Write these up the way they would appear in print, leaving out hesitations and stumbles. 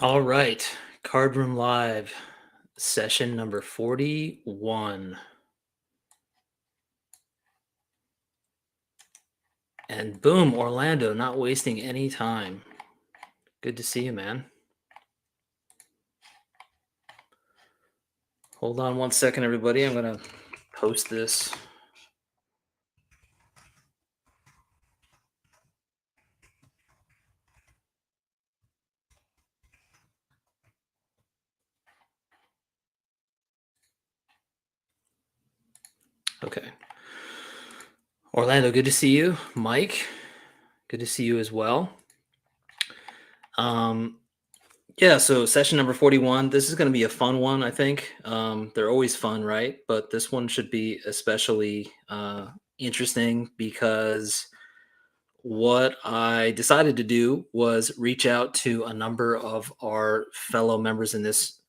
All right. Card Room Live, session number 41. And boom, Orlando, not wasting any time. Good to see you, man. Hold on one second, everybody. I'm going to post this. Okay. Orlando, good to see you. Mike, good to see you as well. Yeah, so session number 41. This is going to be a fun one, I think. They're always fun, right? But this one should be especially interesting because what I decided to do was reach out to a number of our fellow members in this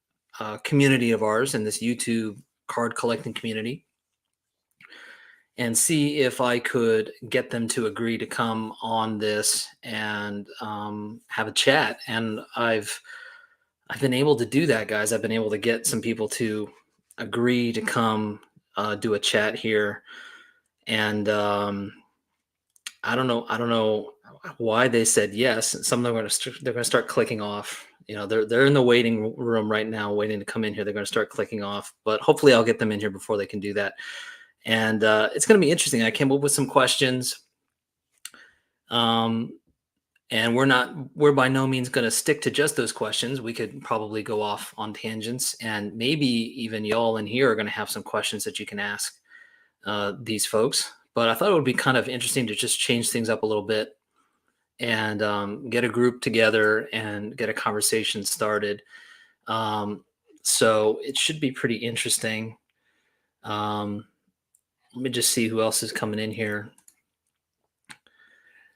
community of ours, in this YouTube card collecting community, and see if I could get them to agree to come on this and have a chat. And I've been able to do that, guys. I've been able to get some people to agree to come do a chat here, and I don't know why they said yes. Some of them are they're going to start clicking off. You know, they're in the waiting room right now, waiting to come in here. They're going to start clicking off, but hopefully, I'll get them in here before they can do that. And it's going to be interesting. I came up with some questions, and we're by no means going to stick to just those questions. We could probably go off on tangents, and maybe even y'all in here are going to have some questions that you can ask these folks. But I thought it would be kind of interesting to just change things up a little bit and get a group together and get a conversation started. So it should be pretty interesting. Let me just see who else is coming in here.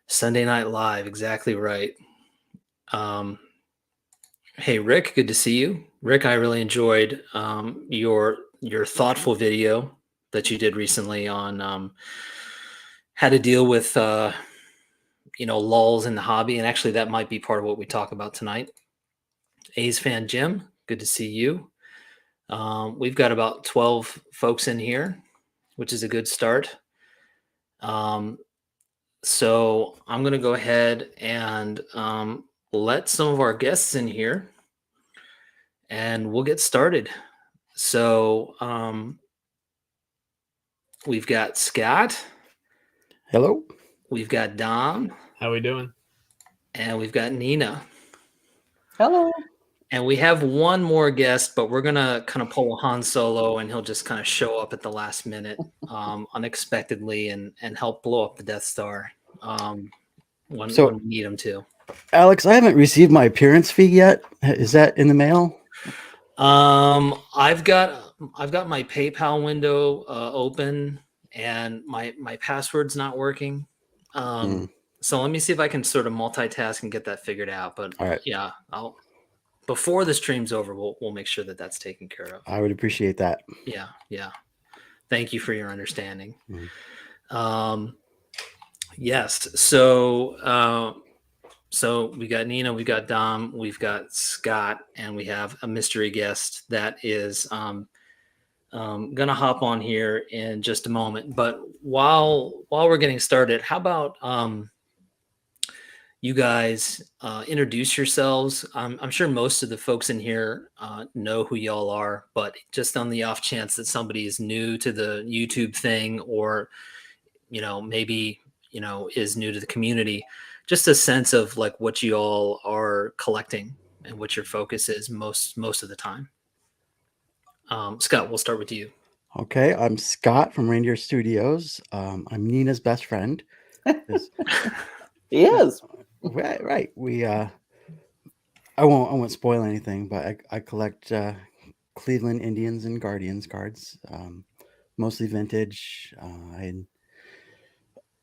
Sunday Night Live, exactly right. Hey, Rick, good to see you. Rick, I really enjoyed your thoughtful video that you did recently on how to deal with lulls in the hobby, and actually that might be part of what we talk about tonight. A's fan Jim, good to see you. We've got about 12 folks in here, which is a good start. So I'm going to go ahead and let some of our guests in here, and we'll get started. So we've got Scott. Hello. We've got Dom. How we doing? And we've got Nina. Hello. And we have one more guest, but we're gonna kind of pull a Han Solo, and he'll just kind of show up at the last minute, unexpectedly, and help blow up the Death Star when we need him to. Alex, I haven't received my appearance fee yet. Is that in the mail? I've got my PayPal window open, and my password's not working. So let me see if I can sort of multitask and get that figured out. But all right. Yeah, before the stream's over, we'll make sure that that's taken care of. I would appreciate that. Yeah. Thank you for your understanding. Yes. So we got Nina, we got Dom, we've got Scott, and we have a mystery guest that is gonna hop on here in just a moment. But while we're getting started, how about you guys introduce yourselves? I'm sure most of the folks in here know who y'all are, but just on the off chance that somebody is new to the YouTube thing, or maybe is new to the community, just a sense of like what you all are collecting and what your focus is most of the time. Scott, we'll start with you. Okay, I'm Scott from Reindeer Studios. I'm Nina's best friend. He is. Right. I won't spoil anything, but I collect Cleveland Indians and Guardians cards, mostly vintage.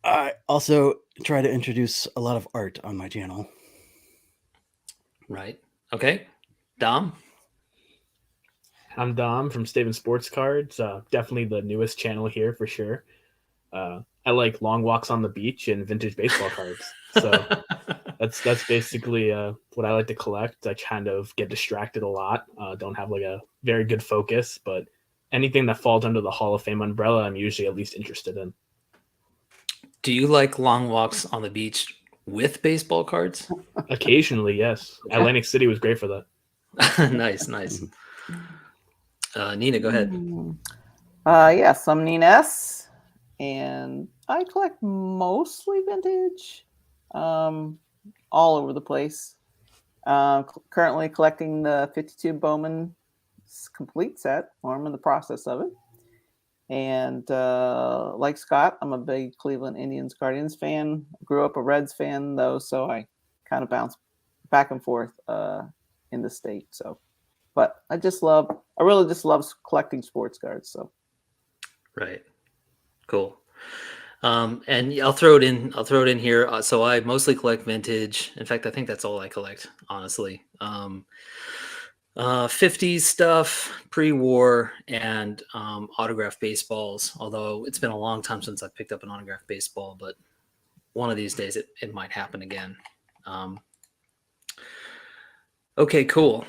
I also try to introduce a lot of art on my channel. Right. Okay. Dom? I'm Dom from Staven Sports Cards. Definitely the newest channel here for sure. I like long walks on the beach and vintage baseball cards. So That's basically what I like to collect. I kind of get distracted a lot. Don't have like a very good focus, but anything that falls under the Hall of Fame umbrella, I'm usually at least interested in. Do you like long walks on the beach with baseball cards? Occasionally, yes. Atlantic City was great for that. Nice, nice. Nina, go ahead. Yes, I'm Nina S. And I collect mostly vintage, all over the place. Currently collecting the 52 Bowman complete set, or I'm in the process of it. And like Scott, I'm a big Cleveland Indians Guardians fan. Grew up a Reds fan though, so I kind of bounce back and forth in the state. So, but I really just love collecting sports cards. So, Right. Cool. And I'll throw it in here. So I mostly collect vintage. In fact, I think that's all I collect, honestly. 50s stuff, pre-war, and autographed baseballs. Although it's been a long time since I picked up an autographed baseball, but one of these days it might happen again. Okay, cool.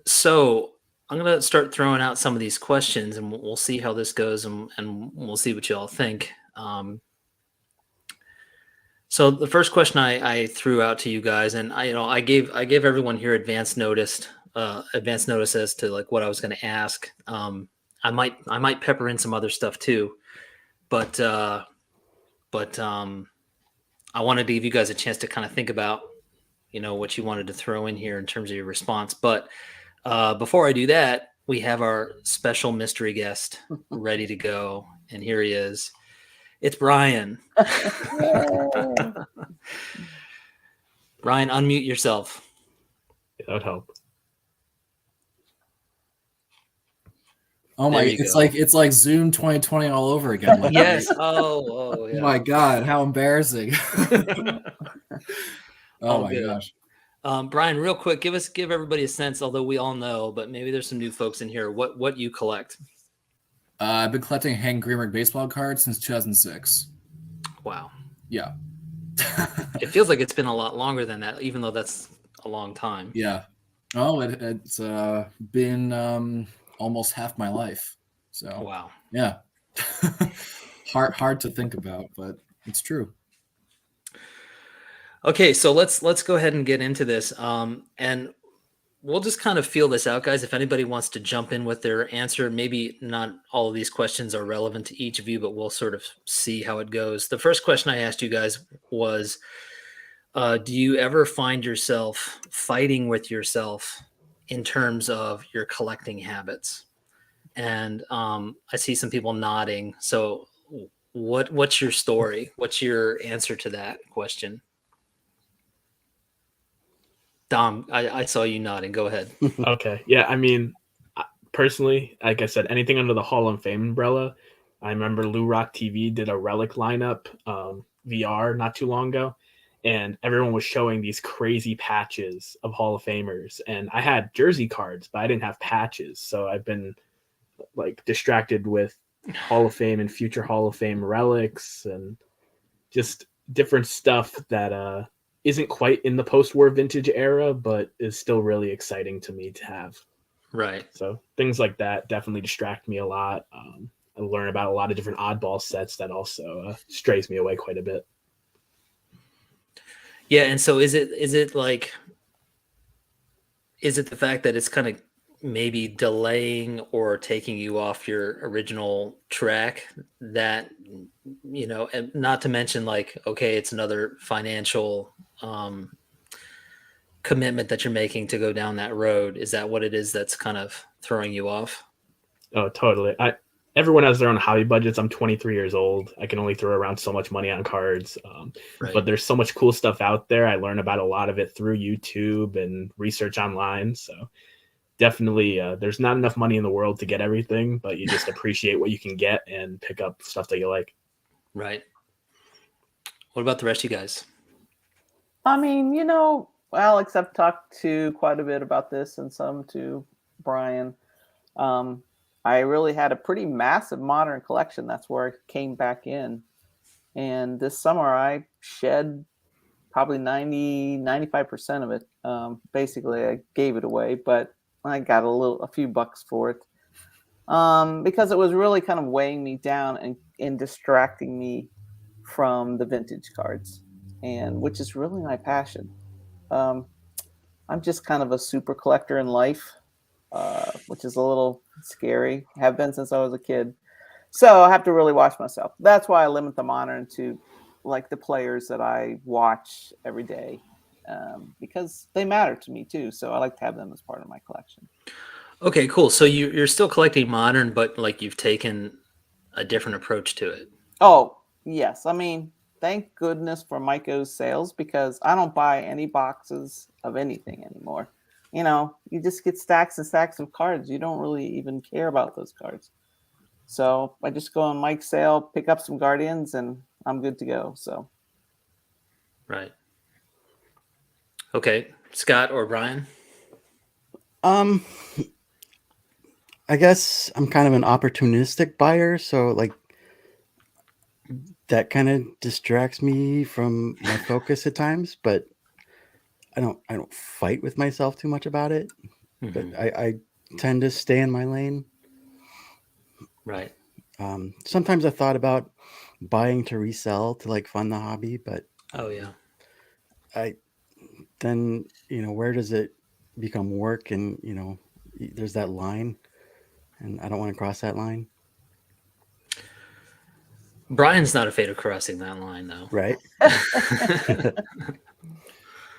So I'm going to start throwing out some of these questions, and we'll see how this goes, and we'll see what you all think. So the first question I threw out to you guys, and I gave everyone here advance notice as to like what I was going to ask. I might pepper in some other stuff too, but I wanted to give you guys a chance to kind of think about what you wanted to throw in here in terms of your response. But before I do that, we have our special mystery guest ready to go, and here he is. It's Brian. Brian, unmute yourself. That would help. Oh my! It's like Zoom 2020 all over again. Like, yes. Oh yeah. Oh my God! How embarrassing! Oh my gosh. Brian, real quick, give everybody a sense, although we all know, but maybe there's some new folks in here. What you collect? I've been collecting Hank Greenberg baseball cards since 2006. Wow. Yeah. It feels like it's been a lot longer than that, even though that's a long time. Yeah. Oh, it's been almost half my life. So wow. Yeah. hard to think about, but it's true. Okay, so let's go ahead and get into this. And we'll just kind of feel this out, guys. If anybody wants to jump in with their answer, maybe not all of these questions are relevant to each of you, but we'll sort of see how it goes. The first question I asked you guys was, do you ever find yourself fighting with yourself in terms of your collecting habits? And I see some people nodding. So what's your story? What's your answer to that question? Dom, I saw you nodding. Go ahead. Okay. Yeah, I mean, personally, like I said, anything under the Hall of Fame umbrella. I remember Lou Rock TV did a relic lineup, VR, not too long ago, and everyone was showing these crazy patches of Hall of Famers. And I had jersey cards, but I didn't have patches. So I've been like distracted with Hall of Fame and future Hall of Fame relics and just different stuff that isn't quite in the post-war vintage era, but is still really exciting to me to have. Right. So things like that definitely distract me a lot. I learn about a lot of different oddball sets that also strays me away quite a bit. Yeah, and so is it the fact that it's kind of maybe delaying or taking you off your original track that, and not to mention like, okay, it's another financial commitment that you're making to go down that road. Is that what it is that's kind of throwing you off? Oh, totally. Everyone has their own hobby budgets. I'm 23 years old. I can only throw around so much money on cards. Right. But there's so much cool stuff out there. I learn about a lot of it through YouTube and research online. So definitely there's not enough money in the world to get everything, but you just appreciate what you can get and pick up stuff that you like. Right. What about the rest of you guys? I mean, Alex, I've talked to quite a bit about this and some to Brian. I really had a pretty massive modern collection. That's where I came back in. And this summer I shed probably 95% of it. Basically, I gave it away, but I got a few bucks for it. Because it was really kind of weighing me down and distracting me from the vintage cards, and which is really my passion. I'm just kind of a super collector in life, which is a little scary. Have been since I was a kid. So I have to really watch myself. That's why I limit the monitoring to like the players that I watch every day, because they matter to me too. So I like to have them as part of my collection. Okay, cool. So you're still collecting modern, but like you've taken a different approach to it. Oh, yes. I mean, thank goodness for Myco's sales, because I don't buy any boxes of anything anymore. You know, you just get stacks and stacks of cards. You don't really even care about those cards. So I just go on Mike's sale, pick up some Guardians, and I'm good to go. So, Right. Okay, Scott or Brian? I guess I'm kind of an opportunistic buyer, so like that kind of distracts me from my focus at times, but I don't fight with myself too much about it. But Mhm. I tend to stay in my lane. Right. Sometimes I thought about buying to resell to like fund the hobby, but Oh yeah. then where does it become work? And there's that line, and I don't want to cross that line. Brian's not afraid of crossing that line, though. Right.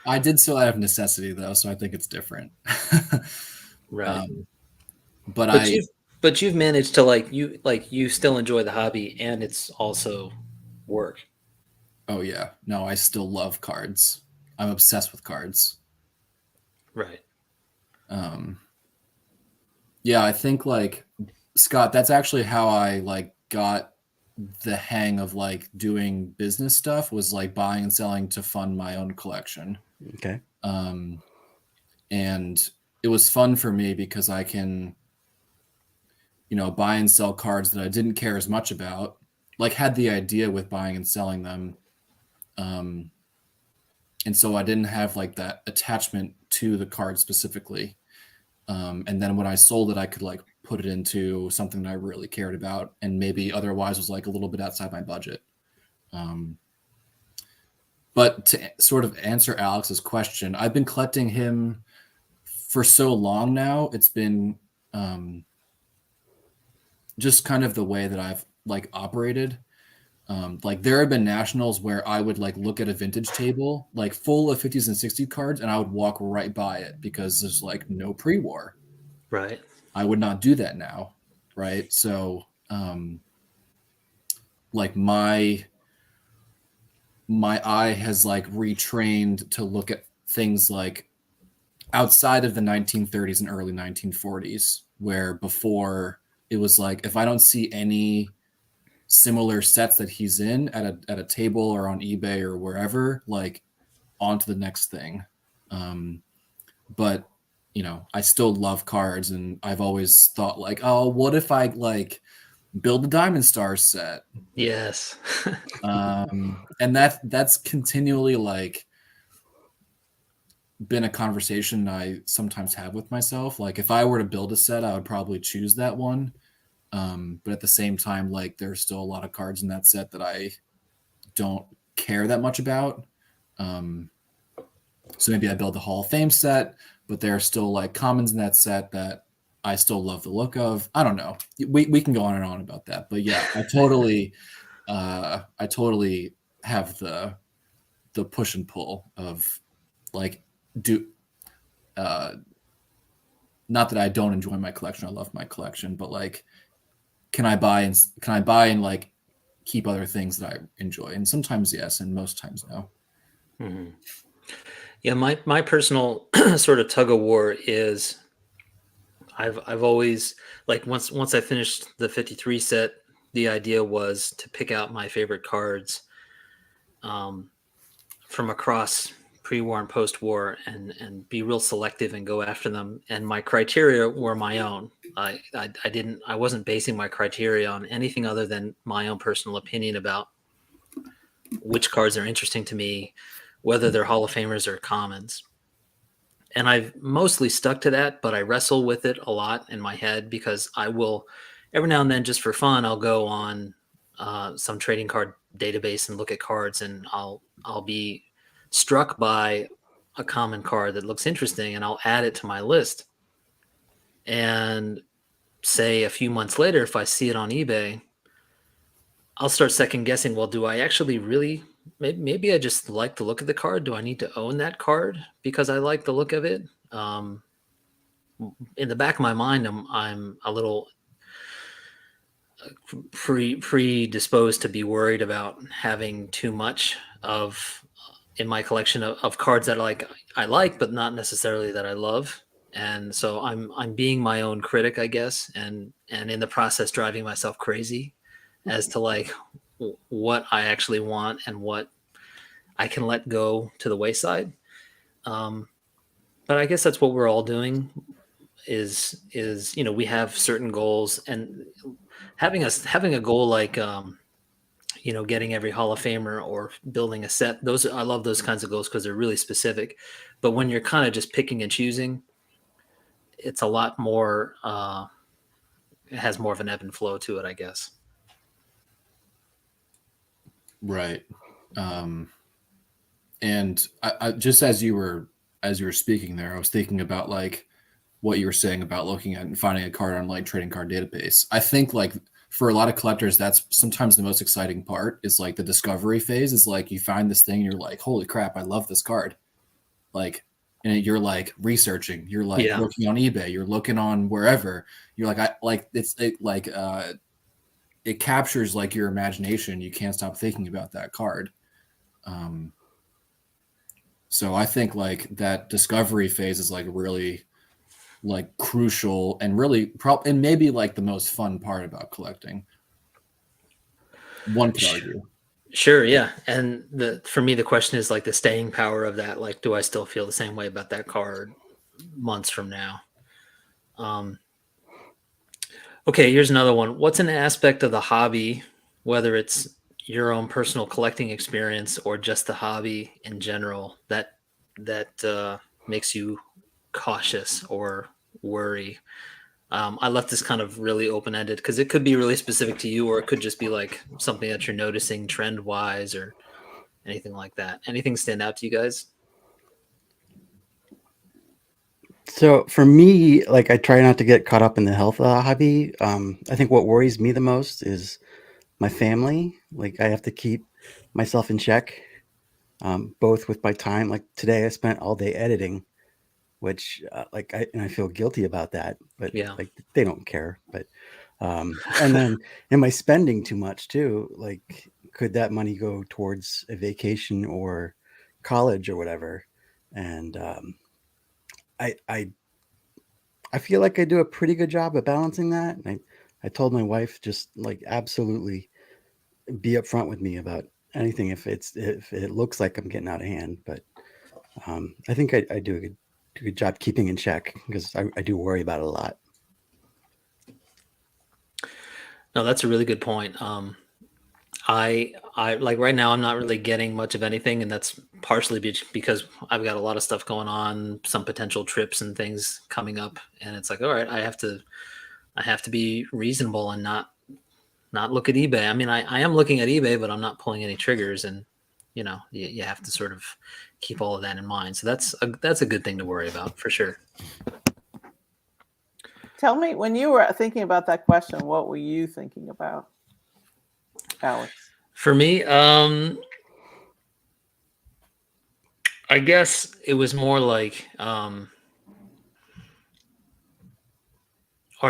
I did so out of necessity, though, so I think it's different. Right. But you've managed to you still enjoy the hobby, and it's also work. oh yeah, no, I still love cards. I'm obsessed with cards. Right. Yeah, I think like Scott, that's actually how I like got the hang of like doing business stuff, was like buying and selling to fund my own collection. Okay. And it was fun for me because I can, buy and sell cards that I didn't care as much about, like had the idea with buying and selling them. And so I didn't have like that attachment to the card specifically. And then when I sold it, I could like put it into something that I really cared about and maybe otherwise was like a little bit outside my budget. But to sort of answer Alex's question, I've been collecting him for so long now. It's been just kind of the way that I've like operated. Like there have been nationals where I would like look at a vintage table like full of 50s and 60s cards, and I would walk right by it because there's like no pre-war. Right. I would not do that now, right? So like my eye has like retrained to look at things like outside of the 1930s and early 1940s, where before it was like if I don't see any similar sets that he's in at a table or on eBay or wherever, like on to the next thing. But I still love cards, and I've always thought like, oh, what if I like build a Diamond Stars set? Yes. And that's continually like been a conversation I sometimes have with myself. Like if I were to build a set, I would probably choose that one. But at the same time, like there's still a lot of cards in that set that I don't care that much about. So maybe I build the Hall of Fame set, but there are still like commons in that set that I still love the look of. I don't know. We can go on and on about that, but yeah, I totally have the push and pull of like not that I don't enjoy my collection. I love my collection, but like, can I buy and like keep other things that I enjoy? And sometimes yes, and most times no. Mm-hmm. Yeah, my personal sort of tug of war is I've always like once I finished the 53 set, the idea was to pick out my favorite cards from across pre-war and post-war and be real selective and go after them. And my criteria were my own. I wasn't basing my criteria on anything other than my own personal opinion about which cards are interesting to me, whether they're Hall of Famers or commons. And I've mostly stuck to that, but I wrestle with it a lot in my head because I will, every now and then, just for fun, I'll go on some trading card database and look at cards, and I'll be struck by a common card that looks interesting, and I'll add it to my list. And say a few months later, if I see it on eBay, I'll start second guessing. Well, do I actually really? Maybe I just like the look of the card. Do I need to own that card because I like the look of it? In the back of my mind, I'm a little predisposed to be worried about having too much of in my collection of cards that I like, but not necessarily that I love. And so I'm being my own critic, I guess, and in the process driving myself crazy as to like what I actually want and what I can let go to the wayside. But I guess that's what we're all doing is, we have certain goals, and having a goal like, getting every Hall of Famer or building a set. I love those kinds of goals because they're really specific. But when you're kind of just picking and choosing, it's a lot more, it has more of an ebb and flow to it, I guess. Right. And I just as you were speaking there, I was thinking about like what you were saying about looking at and finding a card on like trading card database. I think like for a lot of collectors, that's sometimes the most exciting part is like the discovery phase is like you find this thing, you're like, holy crap, I love this card. Like, and you're like researching, you're like looking on eBay, you're looking on wherever, you're like, it captures like your imagination. You can't stop thinking about that card. So I think like that discovery phase is like really like crucial and really and maybe like the most fun part about collecting. One could argue. Sure, yeah. And for me, the question is like the staying power of that. Like, do I still feel the same way about that card months from now? Okay, here's another one. What's an aspect of the hobby, whether it's your own personal collecting experience or just the hobby in general, that makes you cautious or worry? I left this kind of really open-ended because it could be really specific to you, or it could just be like something that you're noticing trend-wise or anything like that. Anything stand out to you guys? So for me, like I try not to get caught up in the health of the hobby. I think what worries me the most is my family. Like I have to keep myself in check, both with my time. Like today I spent all day editing, which I feel guilty about that, but like they don't care. But and then am I spending too much too? Like could that money go towards a vacation or college or whatever? And I feel like I do a pretty good job of balancing that. And I told my wife just like absolutely be upfront with me about anything if it looks like I'm getting out of hand. But I think I do a good job keeping in check because I do worry about it a lot. No, that's a really good point. I like right now I'm not really getting much of anything, and that's partially because I've got a lot of stuff going on, some potential trips and things coming up, and it's like, all right, I have to be reasonable and not look at eBay. I mean, I am looking at eBay, but I'm not pulling any triggers, and you have to sort of keep all of that in mind. So that's a good thing to worry about for sure. Tell me, when you were thinking about that question, what were you thinking about, Alex? For me, I guess it was more like, are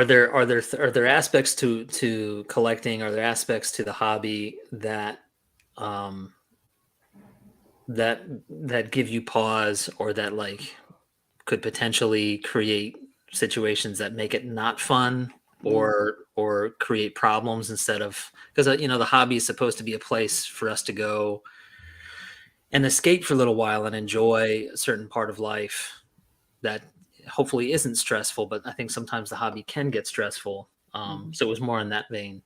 there aspects to collecting? Are there aspects to the hobby that that give you pause, or that like could potentially create situations that make it not fun, or create problems instead of, because the hobby is supposed to be a place for us to go and escape for a little while and enjoy a certain part of life that hopefully isn't stressful, but I think sometimes the hobby can get stressful. So it was more in that vein.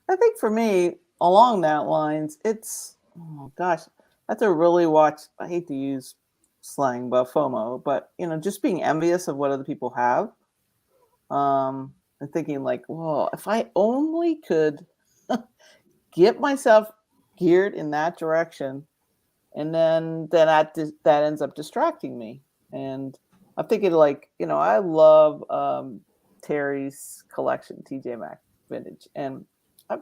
I think for me, along that lines, it's, oh gosh, have to really watch. I hate to use slang, but FOMO, but just being envious of what other people have, and thinking like, well, if I only could get myself geared in that direction, and then that ends up distracting me. And I'm thinking like, I love Terry's collection, TJ Maxx Vintage, and I've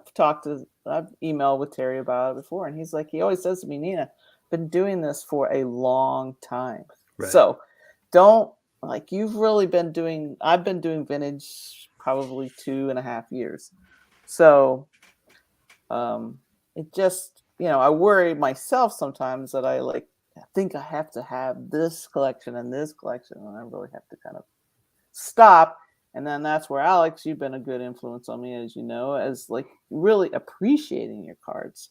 emailed with Terry about it before, and he's like, he always says to me, Nina, I've been doing this for a long time. Right. So don't like you've really been doing. I've been doing vintage probably 2.5 years. So it just, I worry myself sometimes that I think I have to have this collection and this collection, and I really have to kind of stop. And then that's where, Alex, you've been a good influence on me, as you know, as like really appreciating your cards.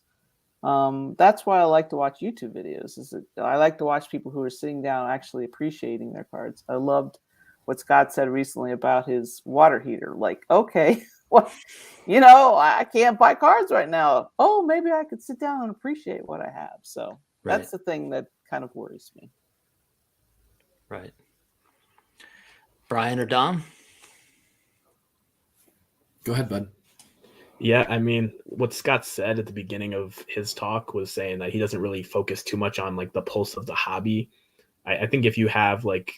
That's why I like to watch YouTube videos. I like to watch people who are sitting down actually appreciating their cards. I loved what Scott said recently about his water heater. Like, okay, well, I can't buy cards right now. Oh, maybe I could sit down and appreciate what I have. So that's the thing that kind of worries me. Right. Brian or Dom? Go ahead, bud. Yeah, I mean, what Scott said at the beginning of his talk was saying that he doesn't really focus too much on like the pulse of the hobby. I think if you have like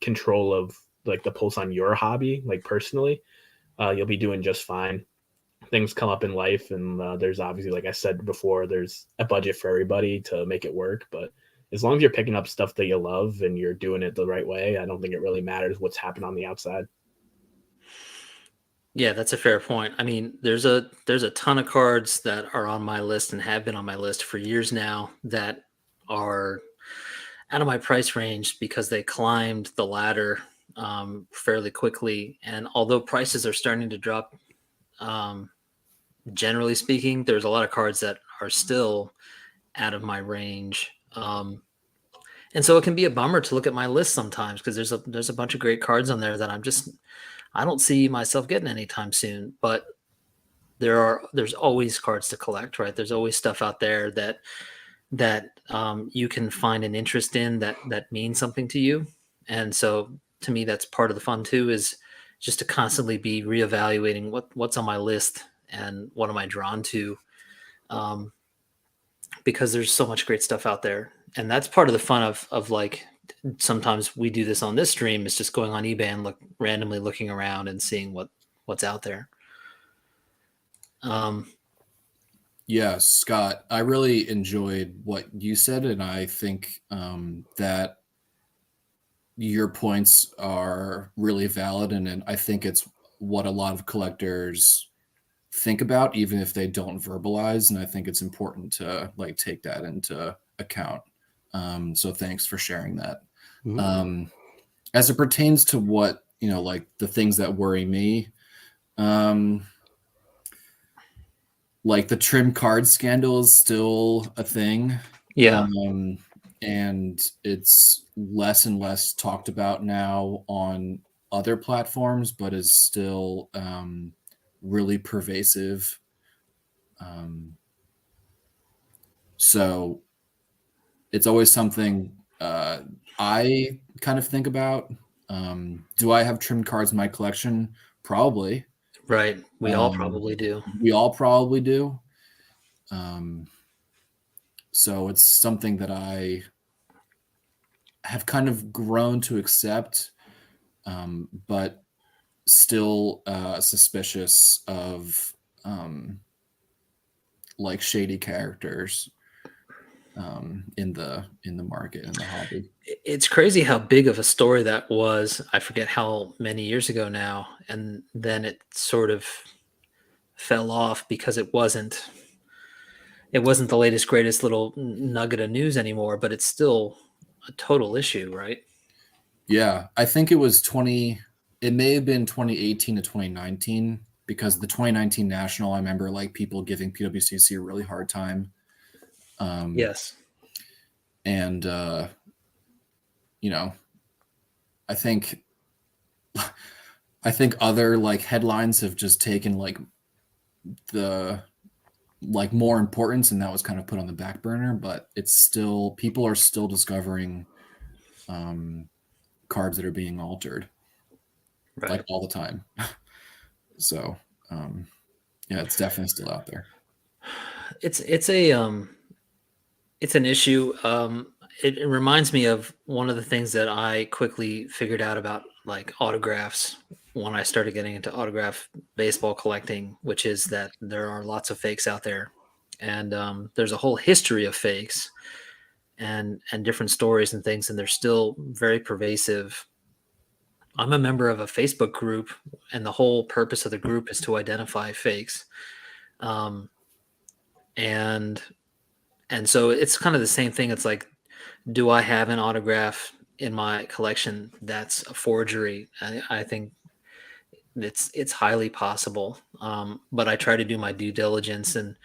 control of like the pulse on your hobby, like personally, you'll be doing just fine. Things come up in life, and there's obviously, like I said before, there's a budget for everybody to make it work. But as long as you're picking up stuff that you love and you're doing it the right way, I don't think it really matters what's happening on the outside. Yeah, that's a fair point. I mean, there's a ton of cards that are on my list and have been on my list for years now that are out of my price range because they climbed the ladder fairly quickly. And although prices are starting to drop, generally speaking, there's a lot of cards that are still out of my range. And so it can be a bummer to look at my list sometimes because there's a bunch of great cards on there that I don't see myself getting anytime soon. But there's always cards to collect, right? There's always stuff out there that you can find an interest in that means something to you. And so to me, that's part of the fun too, is just to constantly be reevaluating what's on my list and what am I drawn to, because there's so much great stuff out there. And that's part of the fun of like, sometimes we do this on this stream, is just going on eBay and randomly looking around and seeing what's out there. Yeah, Scott, I really enjoyed what you said, and I think that your points are really valid, and I think it's what a lot of collectors think about, even if they don't verbalize. And I think it's important to like take that into account. So thanks for sharing that. Mhm. As it pertains to what, like the things that worry me, like the trim card scandal is still a thing. Yeah. And it's less and less talked about now on other platforms, but is still really pervasive. So it's always something I kind of think about. Do I have trimmed cards in my collection? Probably. Right. We all probably do. We all probably do. So it's something that I have kind of grown to accept, but still suspicious of like shady characters in the market, in the hobby. It's crazy how big of a story that was. I forget how many years ago now, and then it sort of fell off because it wasn't the latest greatest little nugget of news anymore, but it's still a total issue, right? Yeah, I think it was it may have been 2018 to 2019, because the 2019 National, I remember like people giving PWCC a really hard time. Yes. And I think other like headlines have just taken like the like more importance, and that was kind of put on the back burner. But it's still, people are still discovering cards that are being altered Right. like all the time. So yeah, it's definitely still out there. It's an issue. It reminds me of one of the things that I quickly figured out about like autographs when I started getting into autograph baseball collecting, which is that there are lots of fakes out there, and there's a whole history of fakes and different stories and things, and they're still very pervasive. I'm a member of a Facebook group, and the whole purpose of the group is to identify fakes. Um, and so it's kind of the same thing. It's like, do I have an autograph in my collection that's a forgery? I think it's highly possible. But I try to do my due diligence and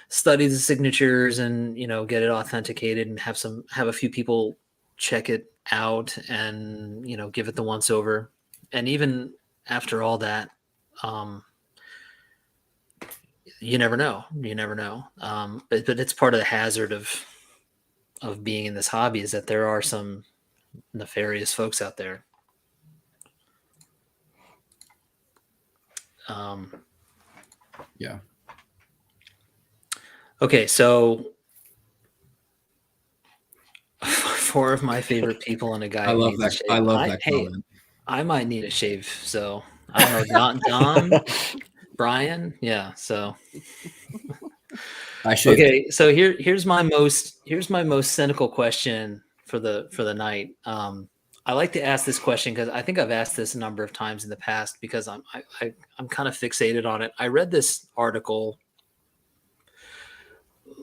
study the signatures and, get it authenticated and have a few people check it out and, give it the once over. And even after all that, you never know. But it's part of the hazard of being in this hobby is that there are some nefarious folks out there. Yeah. Okay, so 4 of my favorite people and a guy. I who love needs a that. shave. I love that Hey, comment. I might need a shave, so I don't know. Don, Brian, yeah. So I should. okay, so here's my most cynical question for the night. I like to ask this question because I think I've asked this a number of times in the past because I'm kind of fixated on it. I read this article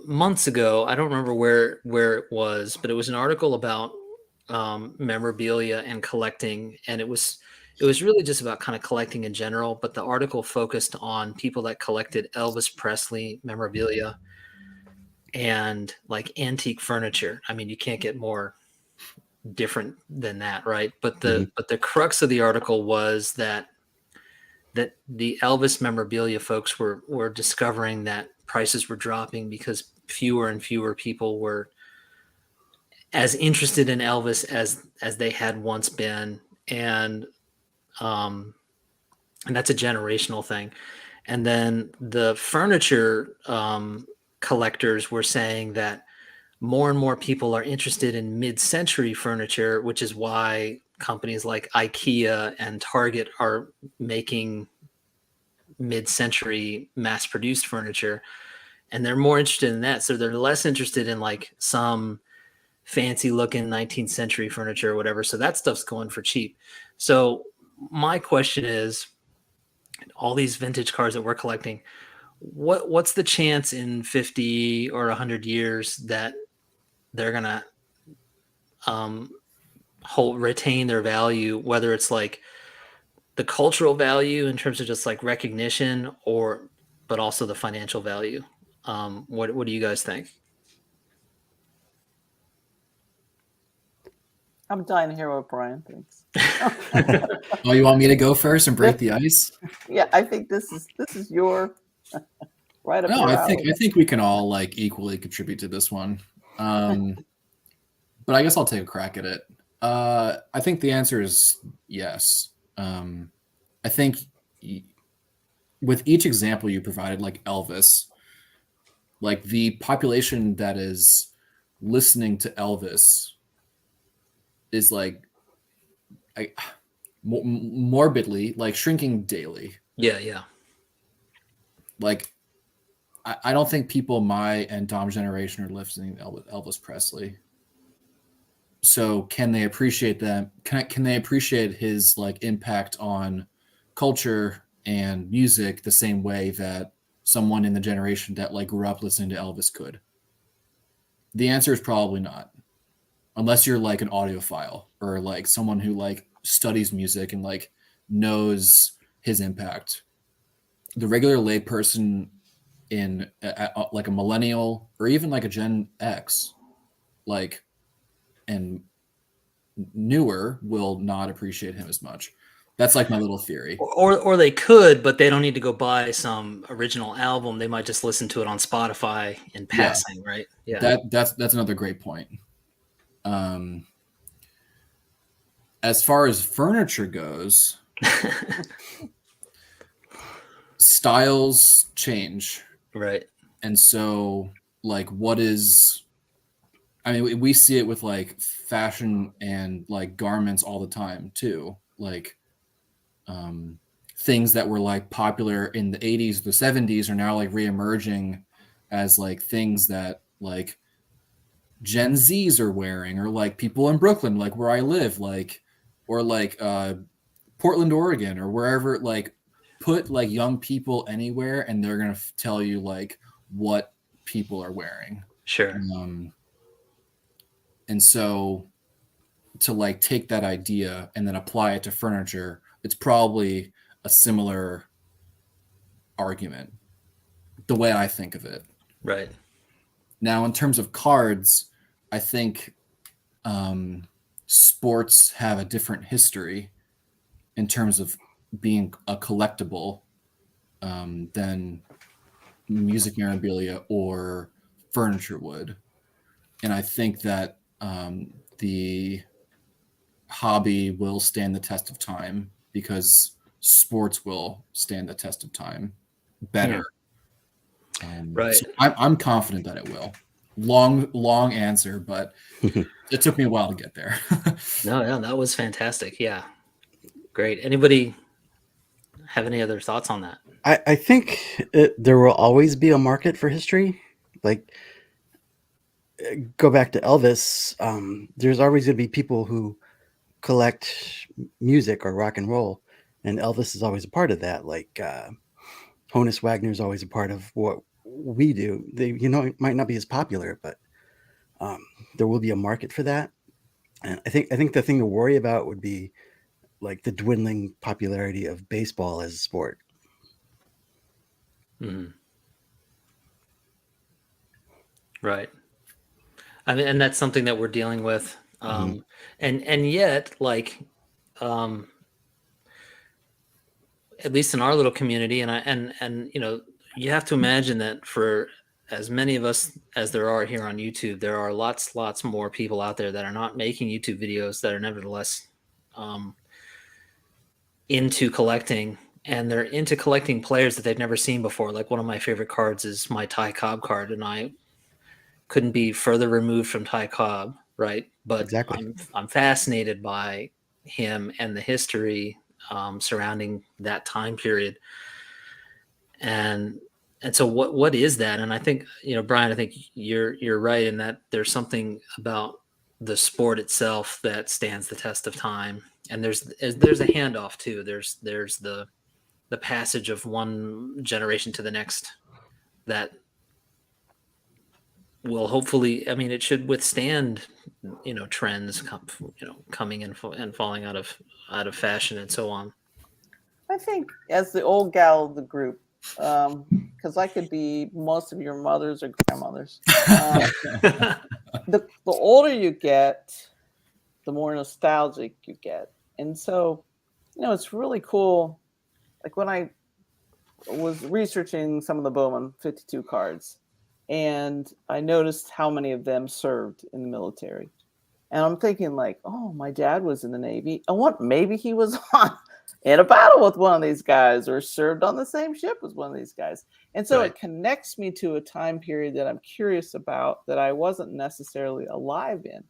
months ago. I don't remember where it was, but it was an article about memorabilia and collecting, and it was really just about kind of collecting in general. But the article focused on people that collected Elvis Presley memorabilia and like antique furniture. I mean, you can't get more different than that, right? But the crux of the article was that the Elvis memorabilia folks were discovering that prices were dropping because fewer and fewer people were as interested in Elvis as they had once been, and that's a generational thing. And then the furniture collectors were saying that more and more people are interested in mid-century furniture, which is why companies like IKEA and Target are making mid-century mass-produced furniture, and they're more interested in that. So they're less interested in like some fancy looking 19th century furniture or whatever. So that stuff's going for cheap. So my question is, all these vintage cars that we're collecting, what's the chance in 50 or 100 years that they're gonna retain their value, whether it's like the cultural value in terms of just like recognition, but also the financial value? What do you guys think? I'm dying to hear what Brian thinks. Oh, you want me to go first and break the ice? Yeah, I think this is your right up No, your I alley. think we can all like equally contribute to this one. But I guess I'll take a crack at it. I think the answer is yes. I think with each example you provided, like Elvis, like the population that is listening to Elvis is like morbidly like shrinking daily. Yeah. Like I don't think people my and Dom's generation are listening to Elvis Presley. So can they appreciate them? Can they appreciate his like impact on culture and music the same way that someone in the generation that like grew up listening to Elvis could? The answer is probably not, unless you're like an audiophile or like someone who like studies music and like knows his impact. The regular lay person in like a millennial or even like a Gen X, like and newer will not appreciate him as much. That's like my little theory. Or they could, but they don't need to go buy some original album. They might just listen to it on Spotify in Yeah. passing, right? Yeah. That's another great point. As far as furniture goes, styles change. Right. And so, like, I mean, we see it with like fashion and like garments all the time too. Like, things that were like popular in the 80s, the 70s are now like reemerging as like things that like Gen Zs are wearing, or like people in Brooklyn, like where I live, like, or like Portland, Oregon, or wherever. Like, put like young people anywhere, and they're gonna tell you like what people are wearing. Sure. And so, to like take that idea and then apply it to furniture, it's probably a similar argument, the way I think of it. Right. Now, in terms of cards, I think sports have a different history in terms of being a collectible than music memorabilia or furniture would. And I think that the hobby will stand the test of time because sports will stand the test of time better. Right. So I'm confident that it will. Long answer, but it took me a while to get there. No, that was fantastic. Yeah. Great. Anybody have any other thoughts on that? I think there will always be a market for history. Like, go back to Elvis. There's always going to be people who collect music or rock and roll, and Elvis is always a part of that. Like, Honus Wagner is always a part of what we do. It might not be as popular, but there will be a market for that. And I think the thing to worry about would be like the dwindling popularity of baseball as a sport. Mm-hmm. Right. I mean, and that's something that we're dealing with. And yet, like, at least in our little community, and you have to imagine that for as many of us as there are here on YouTube, there are lots more people out there that are not making YouTube videos that are nevertheless into collecting, and they're into collecting players that they've never seen before. Like, one of my favorite cards is my Ty Cobb card, and I couldn't be further removed from Ty Cobb, right? But Exactly. I'm fascinated by him and the history surrounding that time period. And so what is that? And I think, Brian, I think you're right in that there's something about the sport itself that stands the test of time. And there's a handoff too. There's the passage of one generation to the next that will hopefully, I mean, it should withstand, trends, coming and falling out of fashion and so on. I think as the old gal of the group, because I could be most of your mothers or grandmothers. The older you get, the more nostalgic you get. And so, it's really cool. Like, when I was researching some of the Bowman 52 cards, and I noticed how many of them served in the military. And I'm thinking, like, oh, my dad was in the Navy. Maybe he was in a battle with one of these guys or served on the same ship as one of these guys. And so It connects me to a time period that I'm curious about that I wasn't necessarily alive in.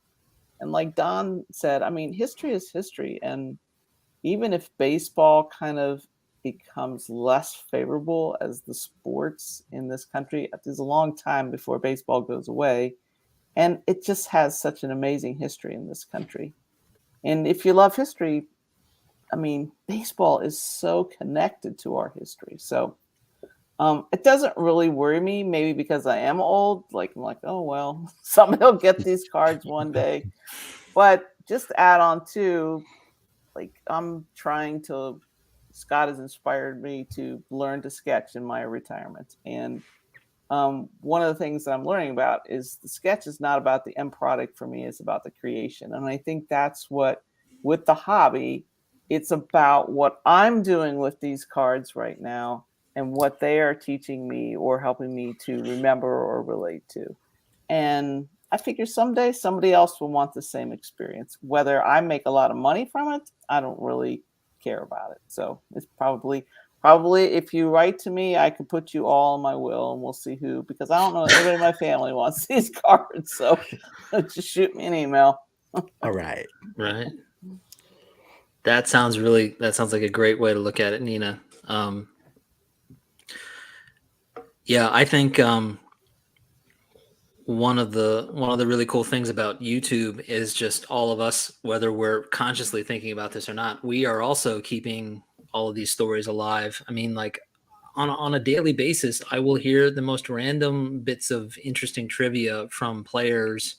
And like Don said, I mean, history is history. And even if baseball kind of becomes less favorable as the sports in this country, there's a long time before baseball goes away. And it just has such an amazing history in this country. And if you love history, I mean, baseball is so connected to our history. So it doesn't really worry me, maybe because I am old. Like, I'm like, oh, well, somebody will get these cards one day. But just to add on to, like, Scott has inspired me to learn to sketch in my retirement. And one of the things that I'm learning about is the sketch is not about the end product for me. It's about the creation. And I think that's what, with the hobby, It's about what I'm doing with these cards right now and what they are teaching me or helping me to remember or relate to. And I figure someday somebody else will want the same experience. Whether I make a lot of money from it, I don't really care about it. So it's probably if you write to me, I could put you all in my will and we'll see who, because I don't know, everybody in my family wants these cards. So just shoot me an email. All right. Right. That sounds like a great way to look at it, Nina. Yeah, I think one of the really cool things about YouTube is just all of us, whether we're consciously thinking about this or not, we are also keeping all of these stories alive. I mean, like on a daily basis, I will hear the most random bits of interesting trivia from players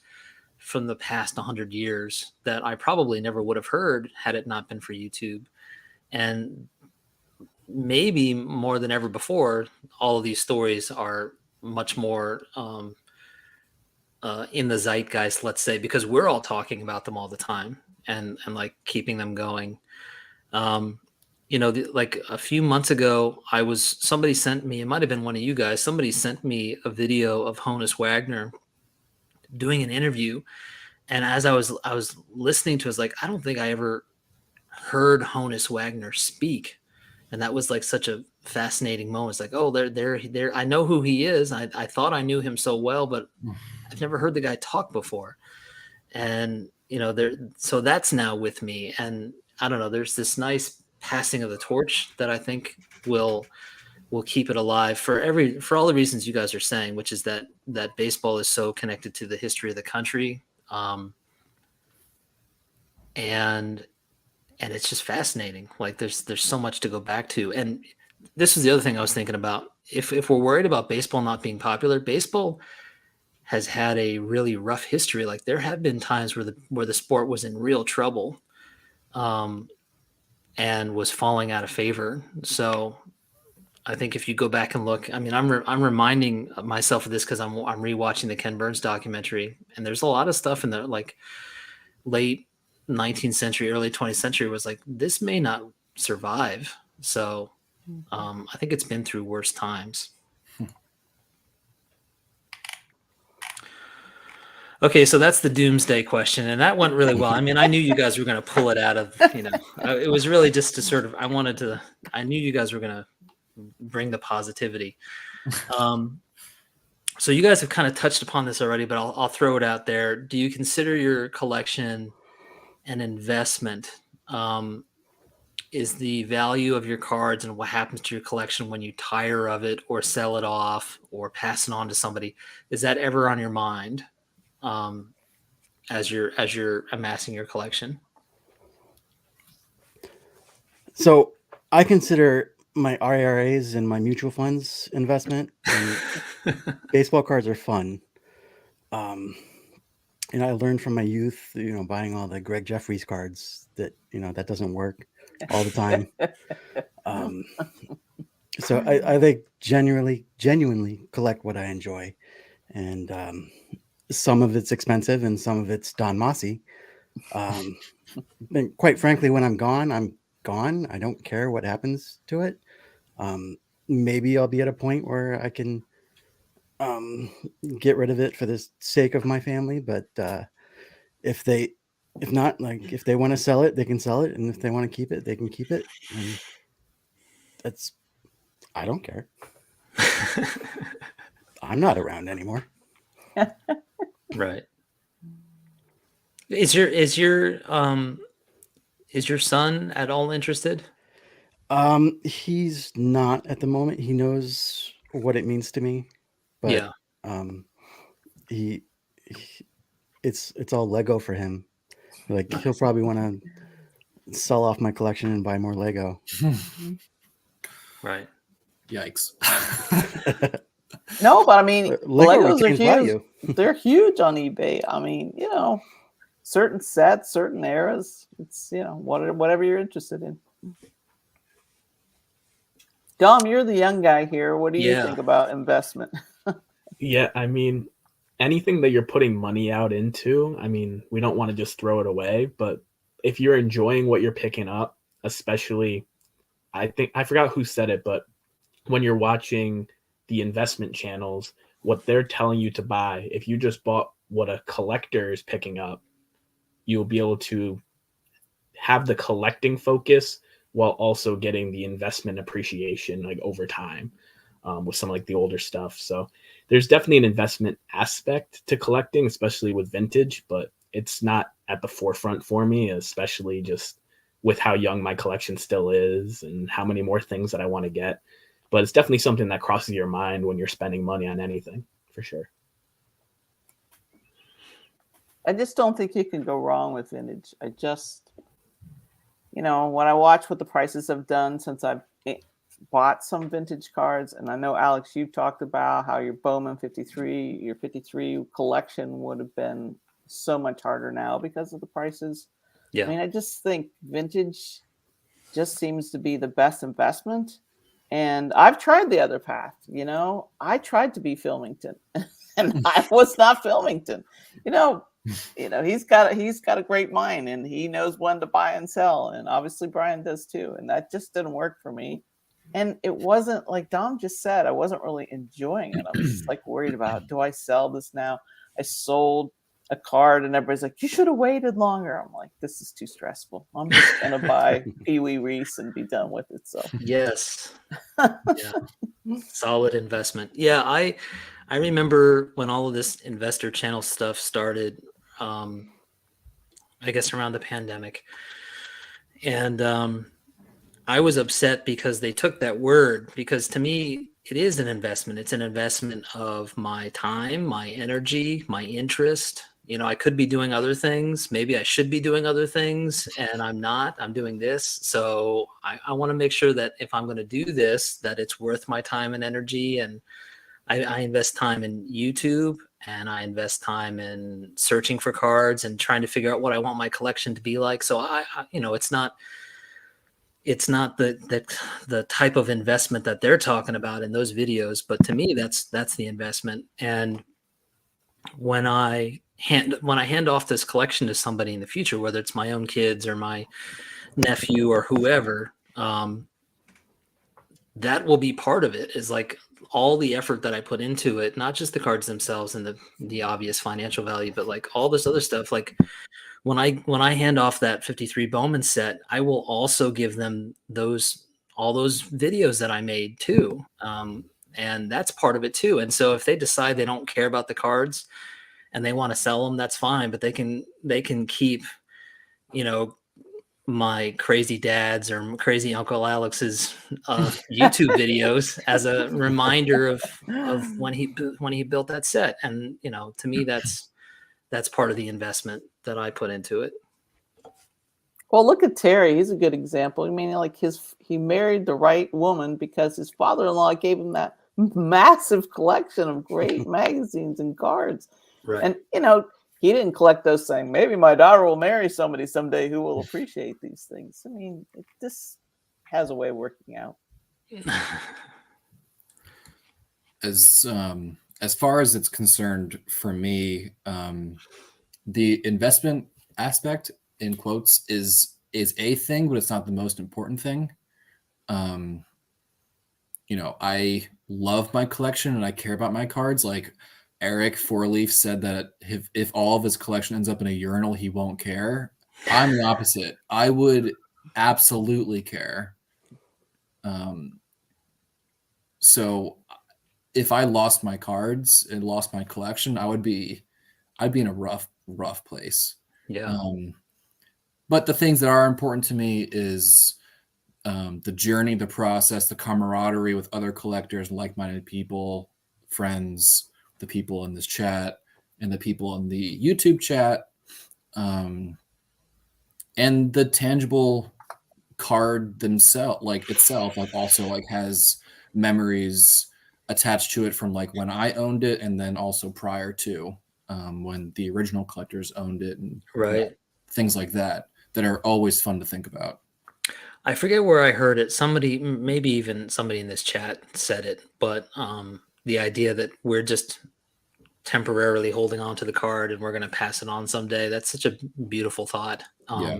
from the past 100 years that I probably never would have heard had it not been for YouTube. And maybe more than ever before, all of these stories are much more in the zeitgeist, let's say, because we're all talking about them all the time and like keeping them going. Like a few months ago, somebody sent me, it might have been one of you guys, somebody sent me a video of Honus Wagner doing an interview. And as I was listening to it, I was like, I don't think I ever heard Honus Wagner speak. And that was like such a fascinating moment. It's like, oh, there. I know who he is. I thought I knew him so well, but I've never heard the guy talk before. And, so that's now with me. And I don't know, there's this nice passing of the torch that I think will keep it alive for all the reasons you guys are saying, which is that baseball is so connected to the history of the country. And it's just fascinating. Like there's so much to go back to. And this was the other thing I was thinking about. If we're worried about baseball not being popular, baseball has had a really rough history. Like there have been times where the sport was in real trouble, and was falling out of favor. So I think if you go back and look, I mean, I'm reminding myself of this because I'm rewatching the Ken Burns documentary, and there's a lot of stuff in the like late 19th century, early 20th century was like, this may not survive. So I think it's been through worse times. Okay, so that's the doomsday question, and that went really well. I mean, I knew you guys were going to pull it out of, it was really just to sort of, I knew you guys were going to bring the positivity. So you guys have kind of touched upon this already, but I'll throw it out there. Do you consider your collection an investment? Is the value of your cards and what happens to your collection when you tire of it or sell it off or pass it on to somebody, is that ever on your mind as you're amassing your collection? So I consider my IRAs and my mutual funds investment. And baseball cards are fun. And I learned from my youth, buying all the Greg Jeffries cards that doesn't work all the time. So I like genuinely collect what I enjoy, and some of it's expensive and some of it's Don Mossy. And quite frankly, when I'm gone, I'm gone. I don't care what happens to it. Maybe I'll be at a point where I can get rid of it for the sake of my family, but if they want to sell it, they can sell it, and if they want to keep it, they can keep it. And I don't care. I'm not around anymore. Right. Is your son at all interested? He's not at the moment. He knows what it means to me, but yeah. It's all Lego for him. Like he'll probably want to sell off my collection and buy more Lego. Right. Yikes. No, but I mean, Lego Legos are retains huge. value. They're huge on eBay. I mean, certain sets, certain eras. It's whatever you're interested in. Dom, you're the young guy here. What do you think about investment? Yeah, I mean, anything that you're putting money out into, I mean, we don't want to just throw it away, but if you're enjoying what you're picking up, especially, I forgot who said it, but when you're watching the investment channels, what they're telling you to buy, if you just bought what a collector is picking up, you'll be able to have the collecting focus while also getting the investment appreciation like over time, with some like the older stuff. So there's definitely an investment aspect to collecting, especially with vintage, but it's not at the forefront for me, especially just with how young my collection still is and how many more things that I want to get. But it's definitely something that crosses your mind when you're spending money on anything, for sure. I just don't think you can go wrong with vintage. I just, when I watch what the prices have done since I've bought some vintage cards, and I know, Alex, you've talked about how your Bowman 53, your 53 collection would have been so much harder now because of the prices. Yeah. I mean, I just think vintage just seems to be the best investment. And I've tried the other path. I tried to be Filmington, and I was not Filmington. He's got a great mind, and he knows when to buy and sell, and obviously Brian does too. And that just didn't work for me. And it wasn't like Dom just said, I wasn't really enjoying it. I was just like worried about, do I sell this now? I sold a card, and everybody's like, you should have waited longer. I'm like, this is too stressful. I'm just gonna buy Pee Wee Reese and be done with it. So Yes. Yeah. Solid investment. Yeah, I remember when all of this investor channel stuff started, I guess around the pandemic. And I was upset because they took that word, because to me it is an investment. It's an investment of my time, my energy, my interest. I could be doing other things. Maybe I should be doing other things, and I'm not. I'm doing this. So I want to make sure that if I'm going to do this, that it's worth my time and energy. And I invest time in YouTube, and I invest time in searching for cards and trying to figure out what I want my collection to be like. So it's not the type of investment that they're talking about in those videos, but to me, that's the investment. And when I hand off this collection to somebody in the future, whether it's my own kids or my nephew or whoever, that will be part of it, is like all the effort that I put into it, not just the cards themselves and the obvious financial value, but like all this other stuff. Like when I hand off that 53 Bowman set, I will also give them all those videos that I made too. And that's part of it too. And so if they decide they don't care about the cards and they want to sell them, that's fine, but they can keep, my crazy dad's or crazy Uncle Alex's YouTube videos as a reminder of when he built that set. And, to me, that's part of the investment that I put into it. Well, look at Terry. He's a good example. I mean, like he married the right woman because his father-in-law gave him that massive collection of great magazines and cards. Right. And, he didn't collect those saying, maybe my daughter will marry somebody someday who will appreciate these things. I mean, this has a way of working out. As far as it's concerned, for me, the investment aspect, in quotes, is a thing, but it's not the most important thing. I love my collection and I care about my cards. Like Eric Fourleaf said that if all of his collection ends up in a urinal, he won't care. I'm the opposite. I would absolutely care. So if I lost my cards and lost my collection, I'd be in a rough place. Yeah. But the things that are important to me is the journey, the process, the camaraderie with other collectors, like-minded people, friends, the people in this chat, and the people in the YouTube chat, and the tangible card themselves, itself, also has memories attached to it from when I owned it, and then also prior to when the original collectors owned it, and right, things like that are always fun to think about. I forget where I heard it. Somebody, maybe even somebody in this chat said it, but the idea that we're just temporarily holding on to the card and we're going to pass it on someday, that's such a beautiful thought. Yeah.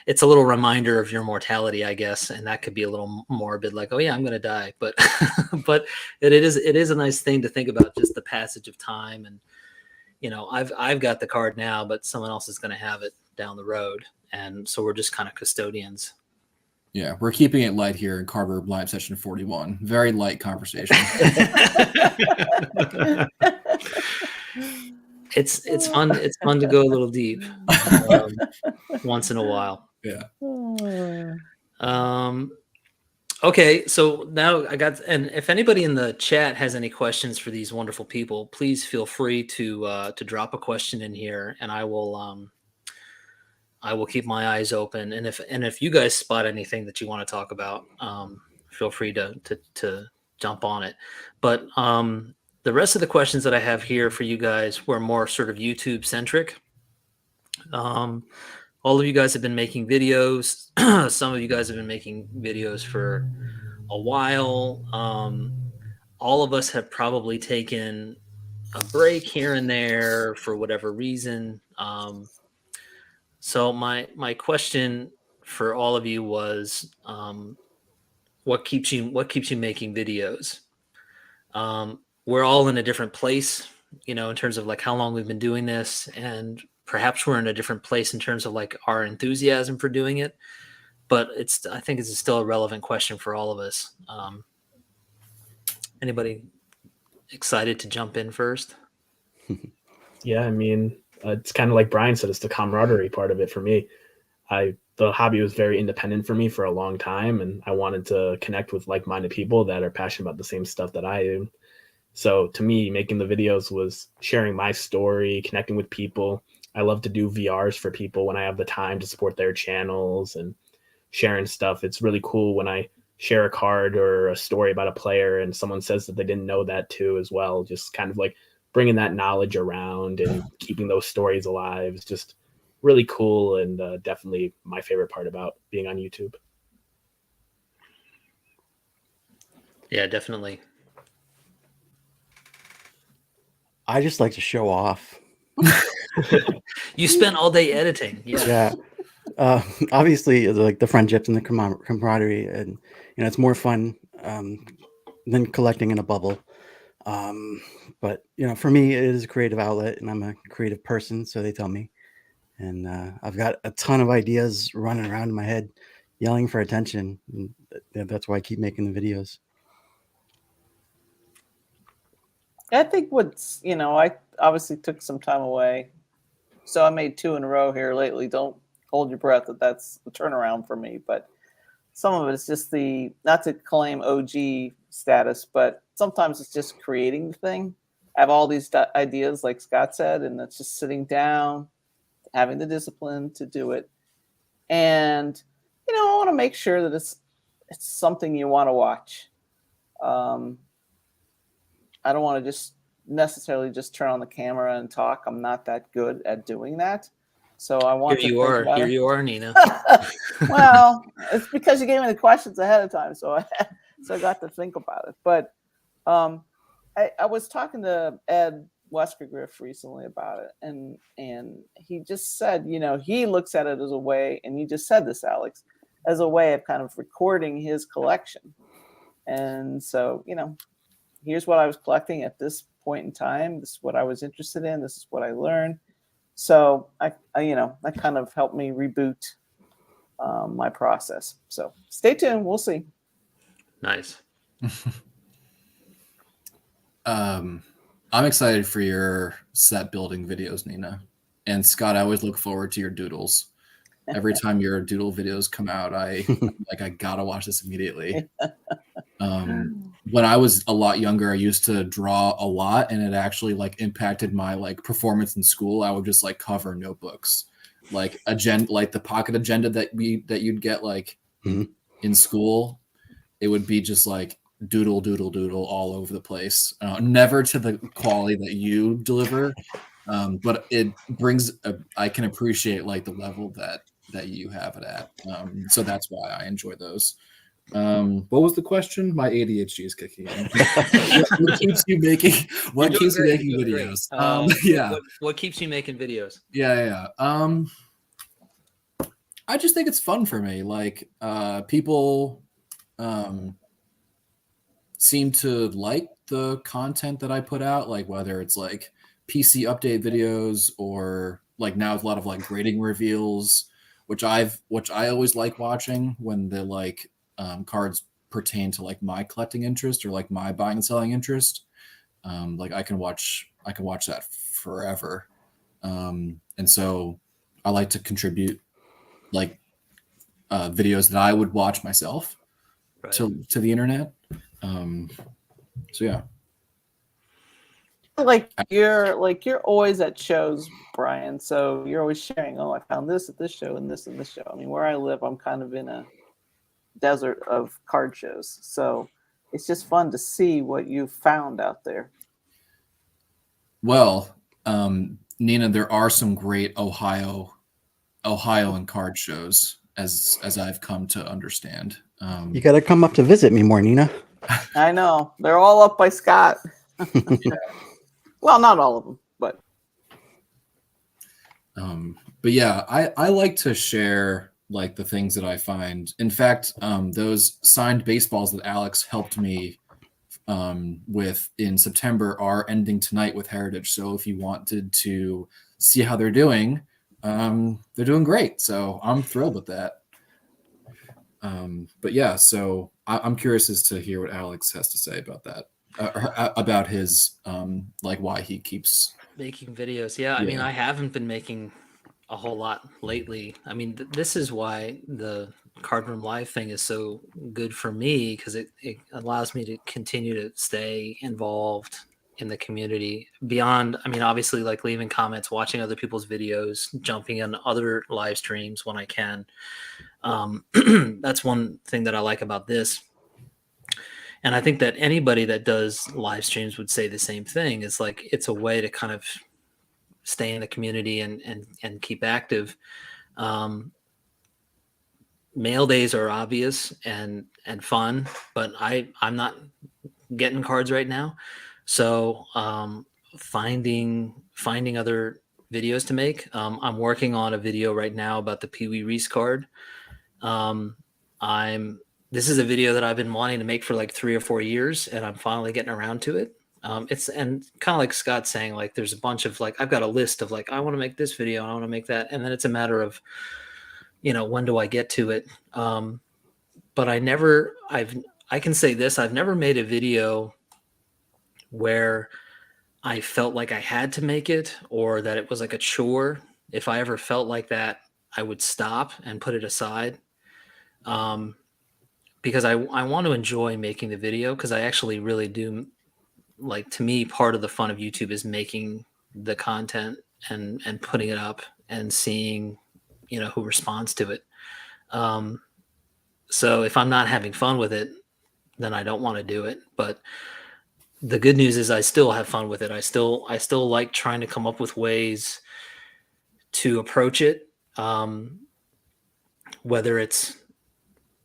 It's a little reminder of your mortality, I guess, and that could be a little morbid, like, oh yeah, I'm gonna die. But but it is a nice thing to think about, just the passage of time. And I've got the card now, but someone else is gonna have it down the road, and so we're just kind of custodians. Yeah, we're keeping it light here in Cardboard Live session 41. Very light conversation. It's fun. It's fun to go a little deep once in a while. Yeah. Okay, so now and if anybody in the chat has any questions for these wonderful people, please feel free to drop a question in here, and I will keep my eyes open. And if you guys spot anything that you want to talk about, feel free to jump on it. But the rest of the questions that I have here for you guys were more sort of YouTube centric. All of you guys have been making videos. Some of you guys have been making videos for a while. All of us have probably taken a break here and there for whatever reason. So my question for all of you was, what keeps you making videos? We're all in a different place, in terms of like how long we've been doing this, and perhaps we're in a different place in terms of like our enthusiasm for doing it. But I think it's still a relevant question for all of us. Anybody excited to jump in first? Yeah, I mean, it's kind of like Brian said, it's the camaraderie part of it for me. The hobby was very independent for me for a long time, and I wanted to connect with like-minded people that are passionate about the same stuff that I am. So to me, making the videos was sharing my story, connecting with people. I love to do VRs for people when I have the time to support their channels and sharing stuff. It's really cool when I share a card or a story about a player and someone says that they didn't know that too as well. Just kind of like bringing that knowledge around and keeping those stories alive is just really cool, and definitely my favorite part about being on YouTube. Yeah, definitely. I just like to show off. You spent all day editing. Yeah. Obviously, like the friendships and the camaraderie, and it's more fun than collecting in a bubble. But for me, it is a creative outlet, and I'm a creative person, so they tell me. And I've got a ton of ideas running around in my head, yelling for attention. And that's why I keep making the videos. I think I obviously took some time away. So I made 2 in a row here lately. Don't hold your breath that's the turnaround for me. But some of it is just not to claim OG status, but sometimes it's just creating the thing. I have all these ideas, like Scott said, and it's just sitting down, having the discipline to do it. And, I want to make sure that it's something you want to watch. I don't want to just necessarily just turn on the camera and talk. I'm not that good at doing that. So I want Here you are, Nina. Well, it's because you gave me the questions ahead of time. So I got to think about it. But I was talking to Ed Weskergriff recently about it. And he just said, he looks at it as a way, and you just said this, Alex, as a way of kind of recording his collection. And so, here's what I was collecting at this point in time. This is what I was interested in. This is what I learned. So I that kind of helped me reboot my process. So stay tuned. We'll see. Nice. I'm excited for your set building videos, Nina. And Scott, I always look forward to your doodles. Every time your doodle videos come out, I gotta watch this immediately. When I was a lot younger, I used to draw a lot, and it actually impacted my performance in school. I would just cover notebooks, the pocket agenda that you'd get in school. It would be just doodle, doodle, doodle all over the place. Never to the quality that you deliver, but it brings. I can appreciate the level that you have it at. So that's why I enjoy those. What was the question? My ADHD is kicking in. What keeps you making videos? What keeps you making videos? Yeah. I just think it's fun for me. Like people seem to like the content that I put out, like whether it's like PC update videos or like now it's a lot of like grading reveals, which I always like watching when the like cards pertain to like my collecting interest or like my buying and selling interest. Like I can watch that forever. And so I like to contribute like videos that I would watch myself Right. to the internet. So yeah. You're always at shows, Brian. So you're always sharing. Oh, I found this at this show and this and this show. I mean, where I live, I'm kind of in a desert of card shows. So it's just fun to see what you found out there. Well, Nina, there are some great Ohio and card shows as I've come to understand. You got to come up to visit me more, Nina. I know. They're all up by Scott. Well, not all of them, but yeah, I like to share like the things that I find. In fact, those signed baseballs that Alex helped me with in September are ending tonight with Heritage. So if you wanted to see how they're doing great. So I'm thrilled with that. But yeah, so I'm curious as to hear what Alex has to say about that, about his like why he keeps Making videos. Yeah, I mean, Yeah. I haven't been making a whole lot lately. I mean, this is why the Card Room Live thing is so good for me, because it allows me to continue to stay involved in the community beyond, I mean, obviously like leaving comments, watching other people's videos, jumping on other live streams when I can. That's one thing that I like about this. And I think that anybody that does live streams would say the same thing. It's like, it's a way to kind of stay in the community and keep active. Mail days are obvious and fun, but I'm not getting cards right now. So finding other videos to make. I'm working on a video right now about the Pee Wee Reese card. This is a video that I've been wanting to make for like 3 or 4 years, and I'm finally getting around to it. It's and kind of like Scott saying, like there's a bunch of like I've got a list of like I want to make this video, I want to make that, and then it's a matter of, you know, when do I get to it? But I can say this: I've never made a video where I felt like I had to make it or that it was like a chore. If I ever felt like that, I would stop and put it aside. Because I want to enjoy making the video, because I actually really do. Like, to me, part of the fun of YouTube is making the content and putting it up and seeing, you know, who responds to it. So if I'm not having fun with it, then I don't want to do it. But the good news is I still have fun with it. I still like trying to come up with ways to approach it. Whether it's,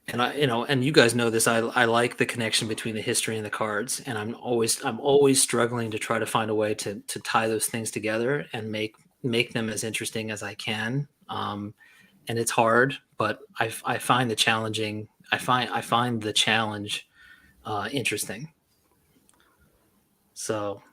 and I, you know, and you guys know this, I like the connection between the history and the cards, and I'm always struggling to try to find a way to tie those things together and make them as interesting as I can. And it's hard, but I find the challenging. I find the challenge interesting. So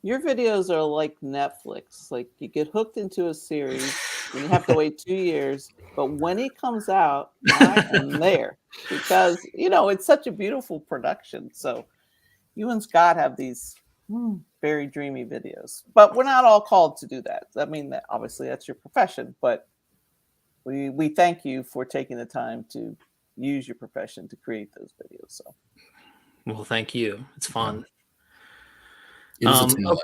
your videos are like Netflix. Like you get hooked into a series and you have to wait 2 years. But when it comes out, I am there, because, you know, it's such a beautiful production. So you and Scott have these very dreamy videos, but we're not all called to do that. I mean, that obviously that's your profession, but we thank you for taking the time to use your profession to create those videos. So, well, thank you. It's fun. It is a talent.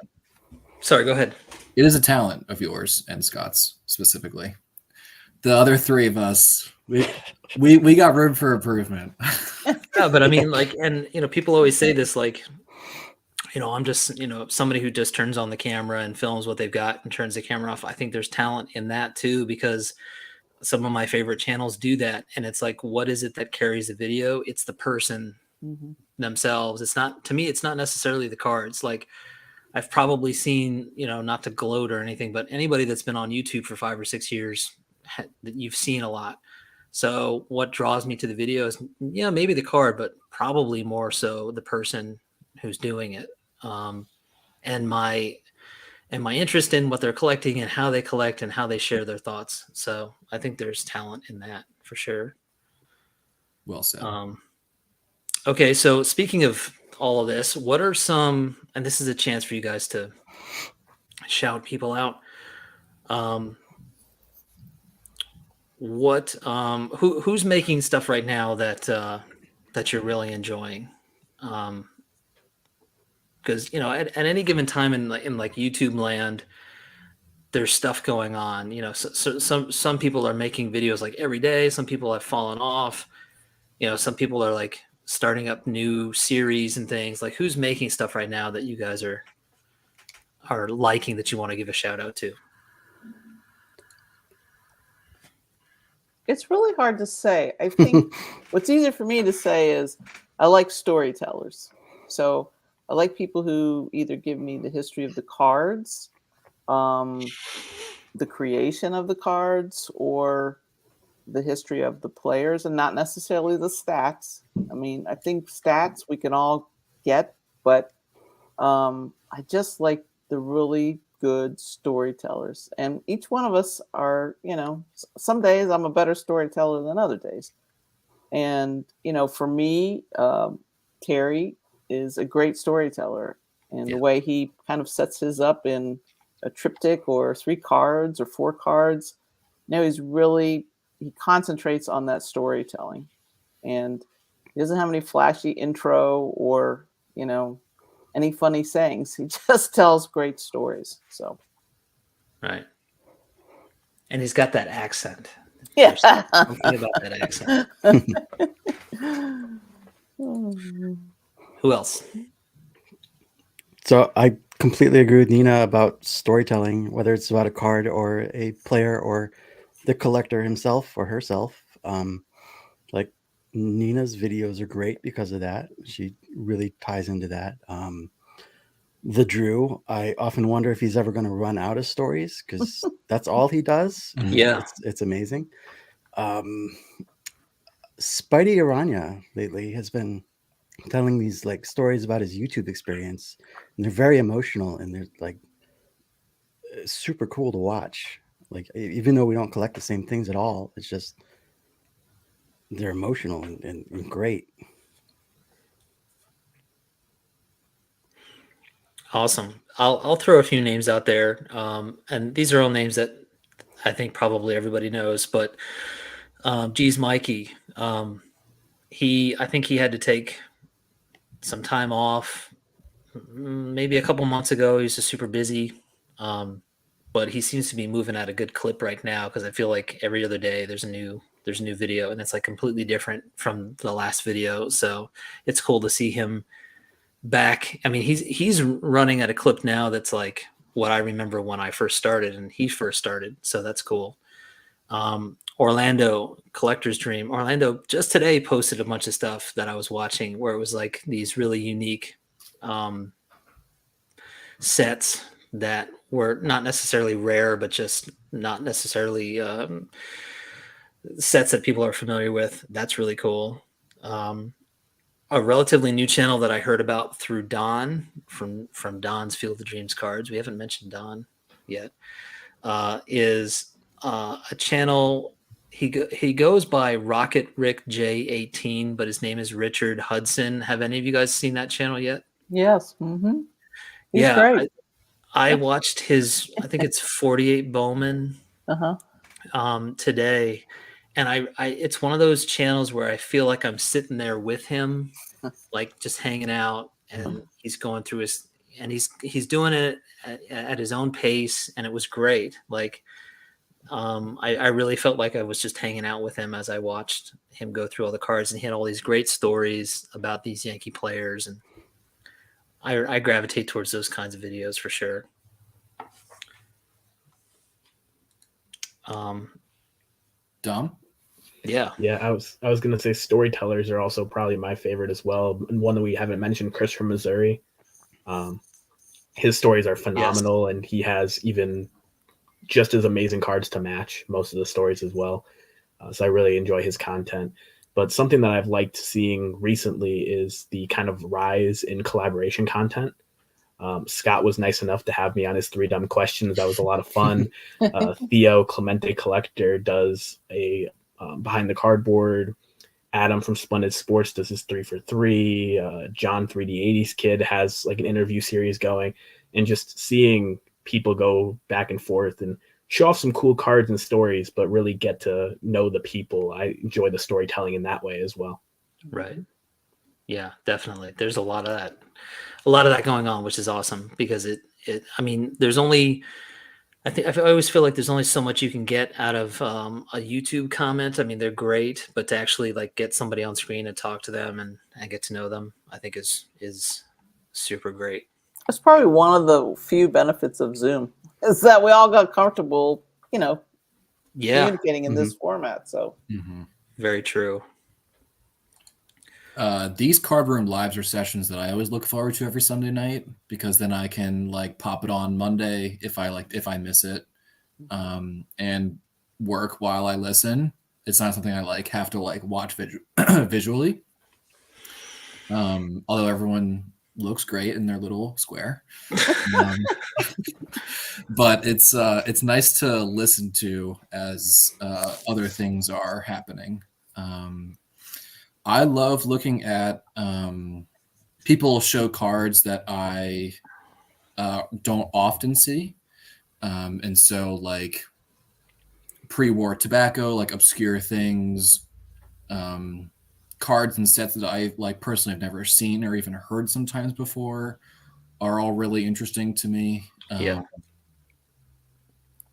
Sorry, go ahead. It is a talent of yours and Scott's specifically. The other three of us, we got room for improvement. Yeah, but I mean, like, and you know, people always say this, like, you know, I'm just, you know, somebody who just turns on the camera and films what they've got and turns the camera off. I think there's talent in that too, because some of my favorite channels do that. And it's like, what is it that carries the video? It's the person themselves. It's not, to me, it's not necessarily the cards. Like, I've probably seen, you know, not to gloat or anything, but anybody that's been on YouTube for 5 or 6 years, you've seen a lot. So what draws me to the video is, yeah, maybe the card, but probably more so the person who's doing it, and my interest in what they're collecting and how they collect and how they share their thoughts. So I think there's talent in that for sure. Well said. Okay, so speaking of all of this, what are some, and this is a chance for you guys to shout people out. Who's making stuff right now that you're really enjoying? Because at any given time in like YouTube land, there's stuff going on. So some people are making videos like every day. Some people have fallen off. Some people are like starting up new series and things. Like, who's making stuff right now that you guys are liking, that you want to give a shout out to? It's really hard to say. I think what's easier for me to say is I like storytellers. So I like people who either give me the history of the cards, the creation of the cards, or the history of the players, and not necessarily the stats. I mean, I think stats we can all get, but I just like the really good storytellers. And each one of us are, some days I'm a better storyteller than other days. And, for me, Terry is a great storyteller. And the way he kind of sets his up in a triptych or 3 cards or 4 cards, he concentrates on that storytelling. And he doesn't have any flashy intro or, any funny sayings. He just tells great stories. So, right. And he's got that accent. Yeah. There's something about that accent. Who else? So I completely agree with Nina about storytelling, whether it's about a card or a player or the collector himself or herself. Like Nina's videos are great because of that. She really ties into that. The Drew, I often wonder if he's ever going to run out of stories, because that's all he does. Yeah. It's amazing. Spidey Aranya lately has been telling these like stories about his YouTube experience, and they're very emotional and they're like super cool to watch. Like, even though we don't collect the same things at all, it's just they're emotional and great. Awesome. I'll throw a few names out there, and these are all names that I think probably everybody knows. But Geez Mikey, I think he had to take some time off, maybe a couple months ago. He was just super busy, but he seems to be moving at a good clip right now, because I feel like every other day there's a new video, and it's like completely different from the last video. So it's cool to see him back. I mean, he's running at a clip now that's like what I remember when I first started and he first started. So that's cool. Orlando, Collector's Dream. Orlando just today posted a bunch of stuff that I was watching where it was like these really unique sets that were not necessarily rare, but just not necessarily sets that people are familiar with. That's really cool. A relatively new channel that I heard about through Don from Don's Field of Dreams cards. We haven't mentioned Don yet. Is a channel. He goes by Rocket Rick J18, but his name is Richard Hudson. Have any of you guys seen that channel yet? Yes. Mm-hmm. He's Yeah, great. I watched his. I think it's 48 Bowman today. And I it's one of those channels where I feel like I'm sitting there with him, like just hanging out, and he's going through he's doing it at his own pace, and it was great. Like, I really felt like I was just hanging out with him as I watched him go through all the cards, and he had all these great stories about these Yankee players, and I gravitate towards those kinds of videos for sure. Dom? Yeah. I was gonna say storytellers are also probably my favorite as well. And one that we haven't mentioned, Chris from Missouri. His stories are phenomenal, and he has even just as amazing cards to match most of the stories as well. So I really enjoy his content. But something that I've liked seeing recently is the kind of rise in collaboration content. Scott was nice enough to have me on his 3 Dumb Questions. That was a lot of fun. Theo Clemente Collector does a Behind the Cardboard. Adam from Splendid Sports does his 3 for 3. John 3D80s Kid has like an interview series going, and just seeing people go back and forth and show off some cool cards and stories, but really get to know the people. I enjoy the storytelling in that way as well. Right. Yeah, definitely. There's a lot of that going on, which is awesome because I mean, there's only, I always feel like there's only so much you can get out of a YouTube comment. I mean, they're great, but to actually like get somebody on screen and talk to them and get to know them, I think is super great. It's probably one of the few benefits of Zoom is that we all got comfortable, Yeah, communicating in this format. So very true. These card room lives are sessions that I always look forward to every Sunday night, because then I can like pop it on Monday if I miss it, and work while I listen. It's not something I like have to like watch visually. Although everyone looks great in their little square, but it's nice to listen to as other things are happening. I love looking at people show cards that I don't often see. And so like pre-war tobacco, like obscure things, cards and sets that I like personally have never seen or even heard sometimes before are all really interesting to me. Yeah.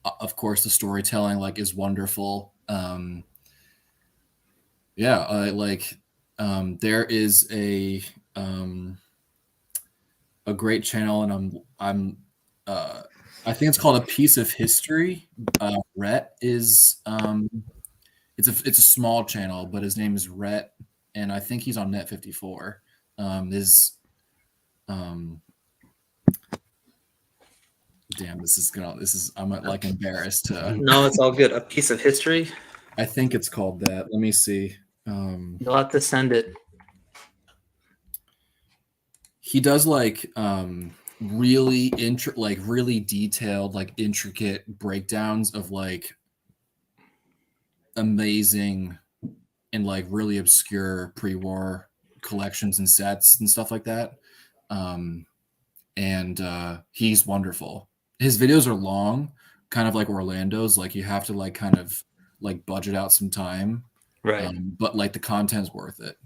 Of course, the storytelling like is wonderful. There is a great channel, and I think it's called A Piece of History. Rhett is it's a small channel, but his name is Rhett, and I think he's on Net54. I'm like embarrassed to. No, it's all good. A Piece of History. I think it's called that. Let me see. You'll have to send it. He does like really detailed, like intricate breakdowns of like amazing and like really obscure pre-war collections and sets and stuff like that. He's wonderful. His videos are long, kind of like Orlando's. Like you have to like kind of like budget out some time, Right. But like the content's worth it.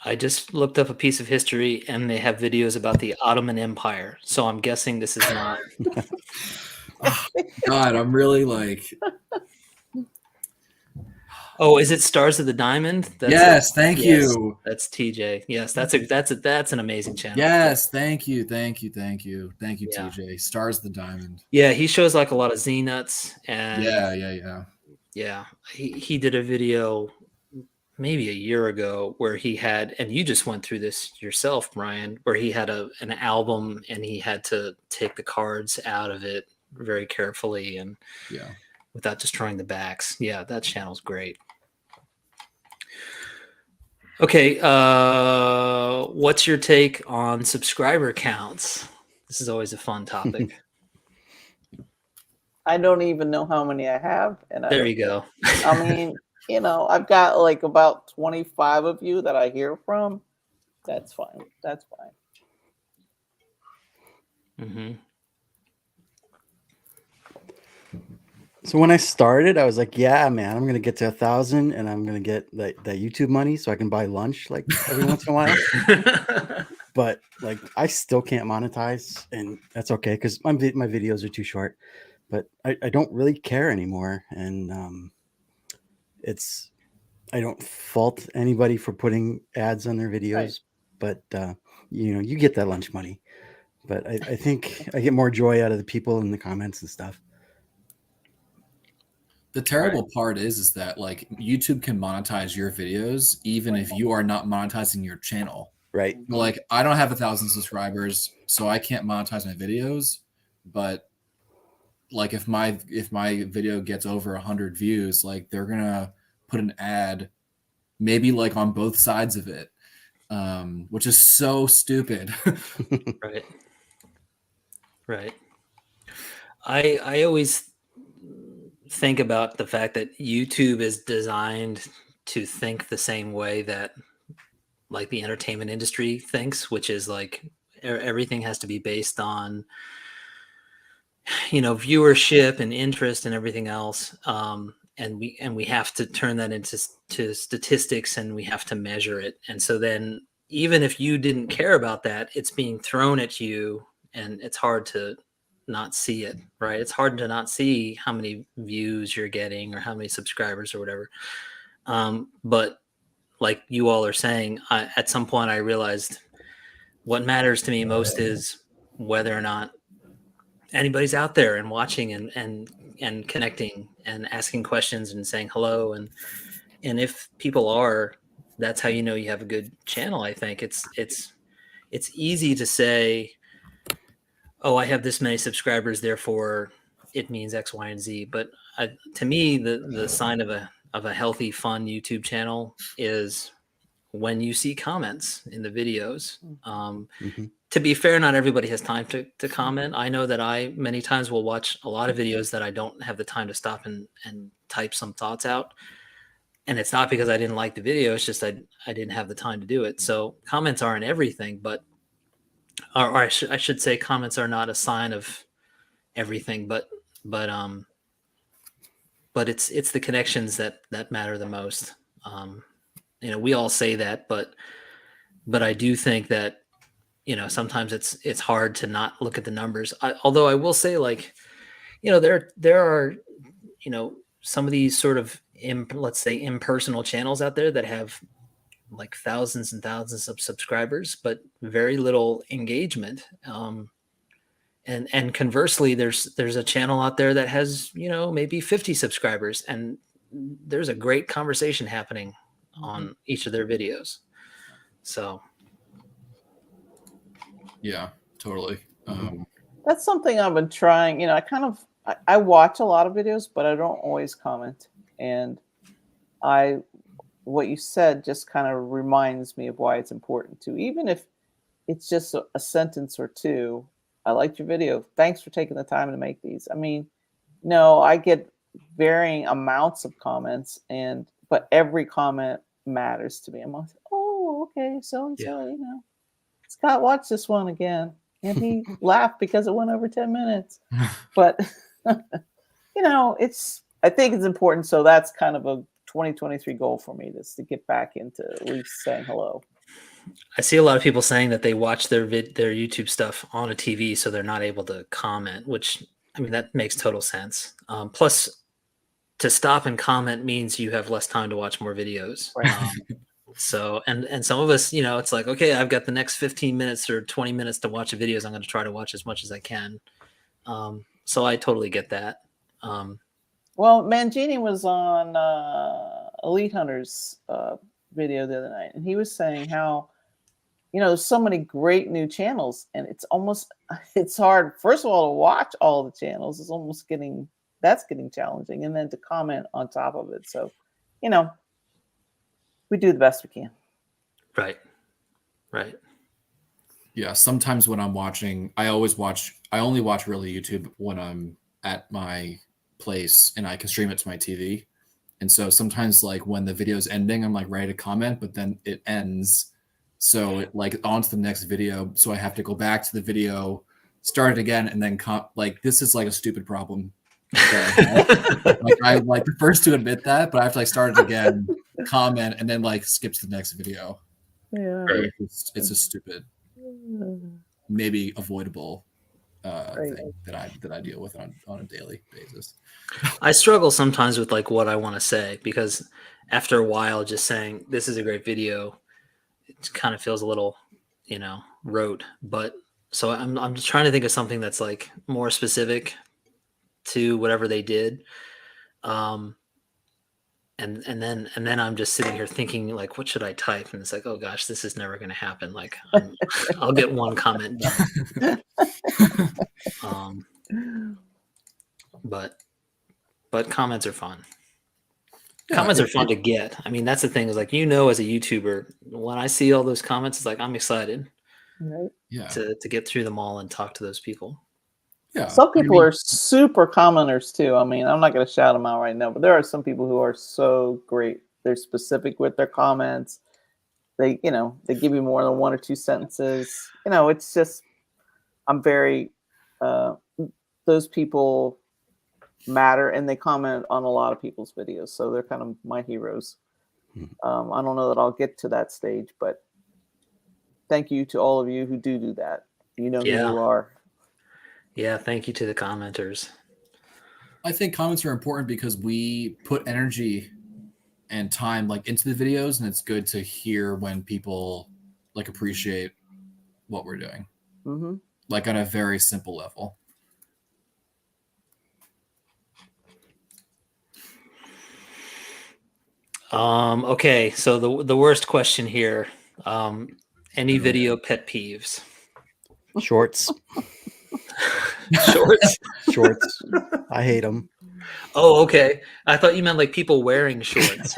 I just looked up A Piece of History, and they have videos about the Ottoman Empire. So I'm guessing this is not. God, I'm really like. Oh, is it Stars of the Diamond? Yes, thank you. That's TJ. Yes, that's an amazing channel. Yes, thank you, Yeah. TJ. Stars of the Diamond. Yeah, he shows like a lot of Z nuts, and yeah. He did a video maybe a year ago where he had, and you just went through this yourself, Brian, where he had an album and he had to take the cards out of it very carefully and without destroying the backs. Yeah, that channel's great. Okay, what's your take on subscriber counts? This is always a fun topic. I don't even know how many I have. And There you go. I mean, I've got like about 25 of you that I hear from. That's fine. Mm-hmm. So when I started, I was like, yeah, man, I'm going to get to 1,000 and I'm going to get that YouTube money so I can buy lunch like every once in a while. But like, I still can't monetize, and that's okay because my videos are too short. But I don't really care anymore. And I don't fault anybody for putting ads on their videos, but you get that lunch money. But I think I get more joy out of the people in the comments and stuff. The terrible part is that like YouTube can monetize your videos even if you are not monetizing your channel. Right. Like I don't have 1,000 subscribers, so I can't monetize my videos. But like if my video gets over 100 views, like they're gonna put an ad, maybe like on both sides of it, which is so stupid. Right. Right. I always think about the fact that YouTube is designed to think the same way that like the entertainment industry thinks, which is like everything has to be based on viewership and interest and everything else. And we have to turn that into statistics, and we have to measure it. And so then even if you didn't care about that, it's being thrown at you, and it's hard to not see it, right? It's hard to not see how many views you're getting or how many subscribers or whatever. But like you all are saying, at some point I realized what matters to me most is whether or not anybody's out there and watching and connecting and asking questions and saying hello. And if people are, that's how you know you have a good channel. I think it's easy to say, oh, I have this many subscribers, therefore it means X, Y, and Z. But to me, the sign of a healthy, fun YouTube channel is when you see comments in the videos. To be fair, not everybody has time to comment. I know that I many times will watch a lot of videos that I don't have the time to stop and type some thoughts out. And it's not because I didn't like the video. It's just I didn't have the time to do it. So comments aren't everything, but I should say comments are not a sign of everything, but it's the connections that matter the most. We all say that, but I do think that sometimes it's hard to not look at the numbers. Although I will say, like, there are some of these sort of let's say impersonal channels out there that have like thousands and thousands of subscribers, but very little engagement. And conversely, there's a channel out there that has maybe 50 subscribers, and there's a great conversation happening on each of their videos. So Yeah, totally. That's something I've been trying. I watch a lot of videos, but I don't always comment. And what you said just kind of reminds me of why it's important to, even if it's just a sentence or two. I liked your video. Thanks for taking the time to make these. I mean, no, I get varying amounts of comments, but every comment matters to me. I'm like, oh, okay, so and so, Scott watched this one again, and he laughed because it went over 10 minutes. But I think it's important. So that's kind of a 2023 goal for me, just to get back into at least saying hello. I see a lot of people saying that they watch their YouTube stuff on a TV, so they're not able to comment, which, I mean, that makes total sense. Plus, to stop and comment means you have less time to watch more videos. Right. So, and some of us, it's like, okay, I've got the next 15 minutes or 20 minutes to watch the videos. I'm going to try to watch as much as I can. So I totally get that. Well, Mangini was on Elite Hunters video the other night, and he was saying how, there's so many great new channels, and it's hard, first of all, to watch all the channels. It's getting challenging, and then to comment on top of it. So, we do the best we can. Right. Yeah, sometimes when I'm watching, I only watch really YouTube when I'm at my place and I can stream it to my TV. And so sometimes, like, when the video's ending, I'm like ready to comment, but then it ends. So it like on to the next video. So I have to go back to the video, start it again, and then this is like a stupid problem. I'm like the first to admit that, but I have to like start it again, comment, and then like skip to the next video. Yeah. It's a stupid, maybe avoidable thing that I deal with on a daily basis. I struggle sometimes with like what I want to say, because after a while, just saying this is a great video, it kind of feels a little, rote. But so I'm just trying to think of something that's like more specific to whatever they did. And then I'm just sitting here thinking, like, what should I type? And it's like, oh gosh, this is never going to happen. Like, I'll get one comment done. But comments are fun. Yeah, Comments are fun to get. I mean, that's the thing is like, as a YouTuber, when I see all those comments, it's like I'm excited Right. yeah, to get through them all and talk to those people. yeah. Some I people mean, are super commenters too. I mean, I'm not going to shout them out right now, but there are some people who are so great. They're specific with their comments. They give you more than one or two sentences. It's just, I'm very, those people matter, and they comment on a lot of people's videos, so they're kind of my heroes. I don't know that I'll get to that stage, but thank you to all of you who do that. You know who Yeah. you are. Yeah, thank you to the commenters. I think comments are important because we put energy and time like into the videos, and it's good to hear when people like appreciate what we're doing, Mm-hmm. like on a very simple level. Okay, so the worst question here. Any video pet peeves? Shorts. Shorts. Shorts. I hate them. Oh, okay. I thought you meant like people wearing shorts.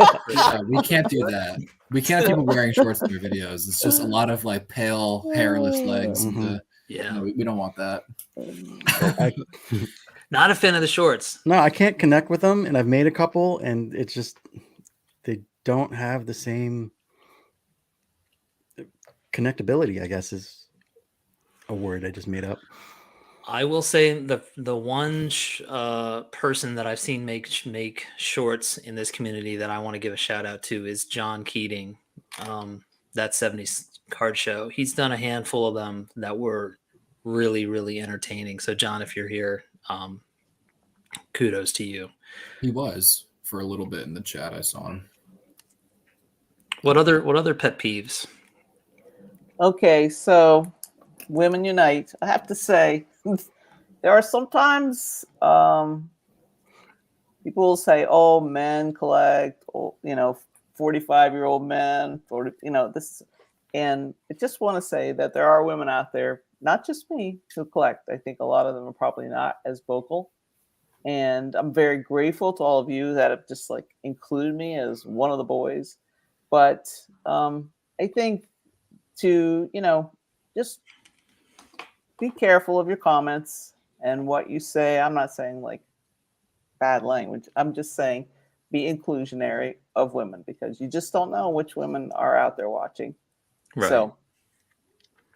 We can't do that. We can't have people wearing shorts in their videos. It's just a lot of like pale, hairless legs. And Yeah. we don't want that. Not a fan of the shorts. No, I can't connect with them, and I've made a couple, and it's just they don't have the same connectability, I guess is a word I just made up. I will say the one person that I've seen make shorts in this community that I want to give a shout out to is John Keating. That 70s card show. He's done a handful of them that were really, really entertaining. So John, if you're here, kudos to you. He was for a little bit in the chat. I saw him. What other pet peeves? Okay, so Women Unite. I have to say, there are sometimes people will say, "Oh, men collect," 45-year-old men, 40, this, and I just want to say that there are women out there, not just me, who collect. I think a lot of them are probably not as vocal, and I'm very grateful to all of you that have just like included me as one of the boys. But I think to just be careful of your comments and what you say. I'm not saying like bad language. I'm just saying be inclusionary of women, because you just don't know which women are out there watching. Right. So,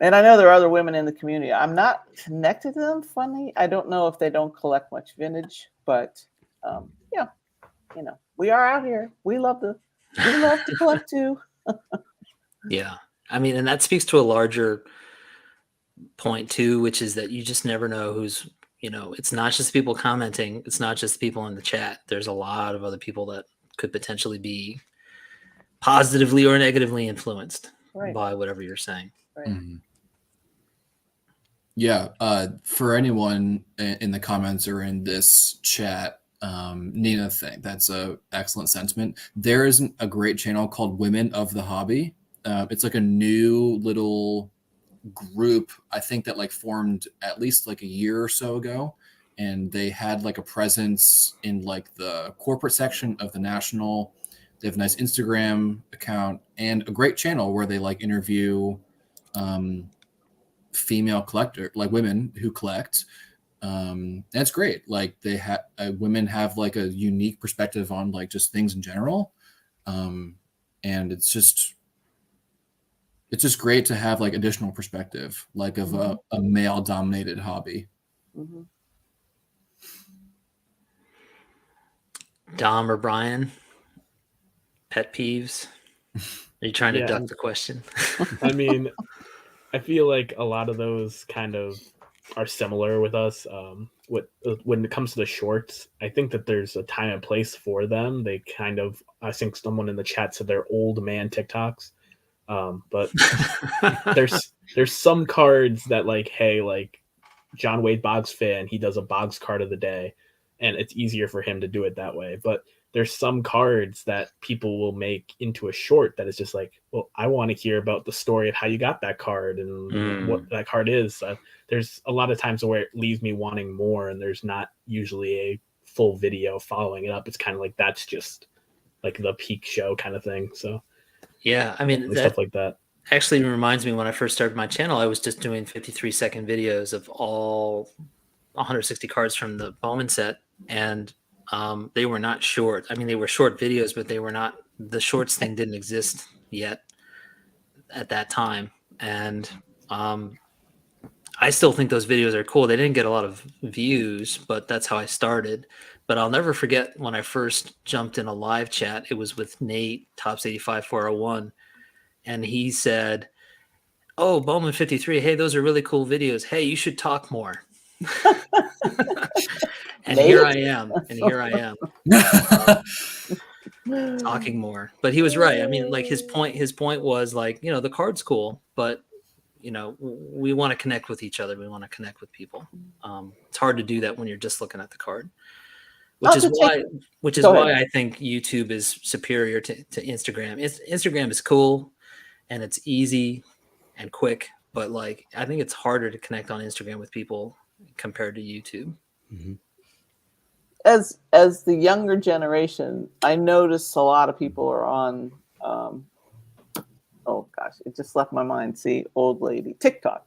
and I know there are other women in the community. I'm not connected to them. Funny, I don't know if they don't collect much vintage, but yeah, we are out here. We love to collect too. Yeah. I mean, and that speaks to a larger point too, which is that you just never know who's, it's not just people commenting. It's not just people in the chat. There's a lot of other people that could potentially be positively or negatively influenced by whatever you're saying. Right. Mm-hmm. Yeah. For anyone in the comments or in this chat, Nina, that's a excellent sentiment. There is a great channel called Women of the Hobby. It's like a new little group, I think, that like formed at least like a year or so ago, and they had like a presence in like the corporate section of the National. They have a nice Instagram account and a great channel where they like interview female collector, like women who collect. That's great. Like they have women have like a unique perspective on like just things in general, and it's just great to have like additional perspective, like of a male dominated hobby. Mm-hmm. Dom or Brian, pet peeves? Are you trying to duck the question? I mean, I feel like a lot of those kind of are similar with us. When it comes to the shorts, I think that there's a time and place for them. They kind of, I think someone in the chat said they're old man TikToks. But there's some cards that like, hey, like John Wade Boggs fan, he does a Boggs card of the day, and it's easier for him to do it that way. But there's some cards that people will make into a short that is just like, well, I want to hear about the story of how you got that card and what that card is. There's a lot of times where it leaves me wanting more, and there's not usually a full video following it up. It's kind of like that's just like the peak show kind of thing. So Yeah, I mean, that stuff like that. actually reminds me, when I first started my channel, I was just doing 53-second videos of all 160 cards from the Bowman set, and they were not short. I mean, they were short videos, but they were not, the shorts thing didn't exist yet at that time. And I still think those videos are cool. They didn't get a lot of views, but that's how I started. But I'll never forget when I first jumped in a live chat. It was with Nate, Tops 85 401, and he said, "Oh, Bowman 53, hey, those are really cool videos. Hey, you should talk more." And here I am. And here I am talking more. But he was right. I mean, like his point was like, the card's cool, but we want to connect with each other. We want to connect with people. It's hard to do that when you're just looking at the card, which is why I think YouTube is superior to Instagram. Instagram is cool and it's easy and quick, but like I think it's harder to connect on Instagram with people compared to YouTube. Mm-hmm. As the younger generation, I notice a lot of people are on oh gosh, it just left my mind. See, old lady, TikTok.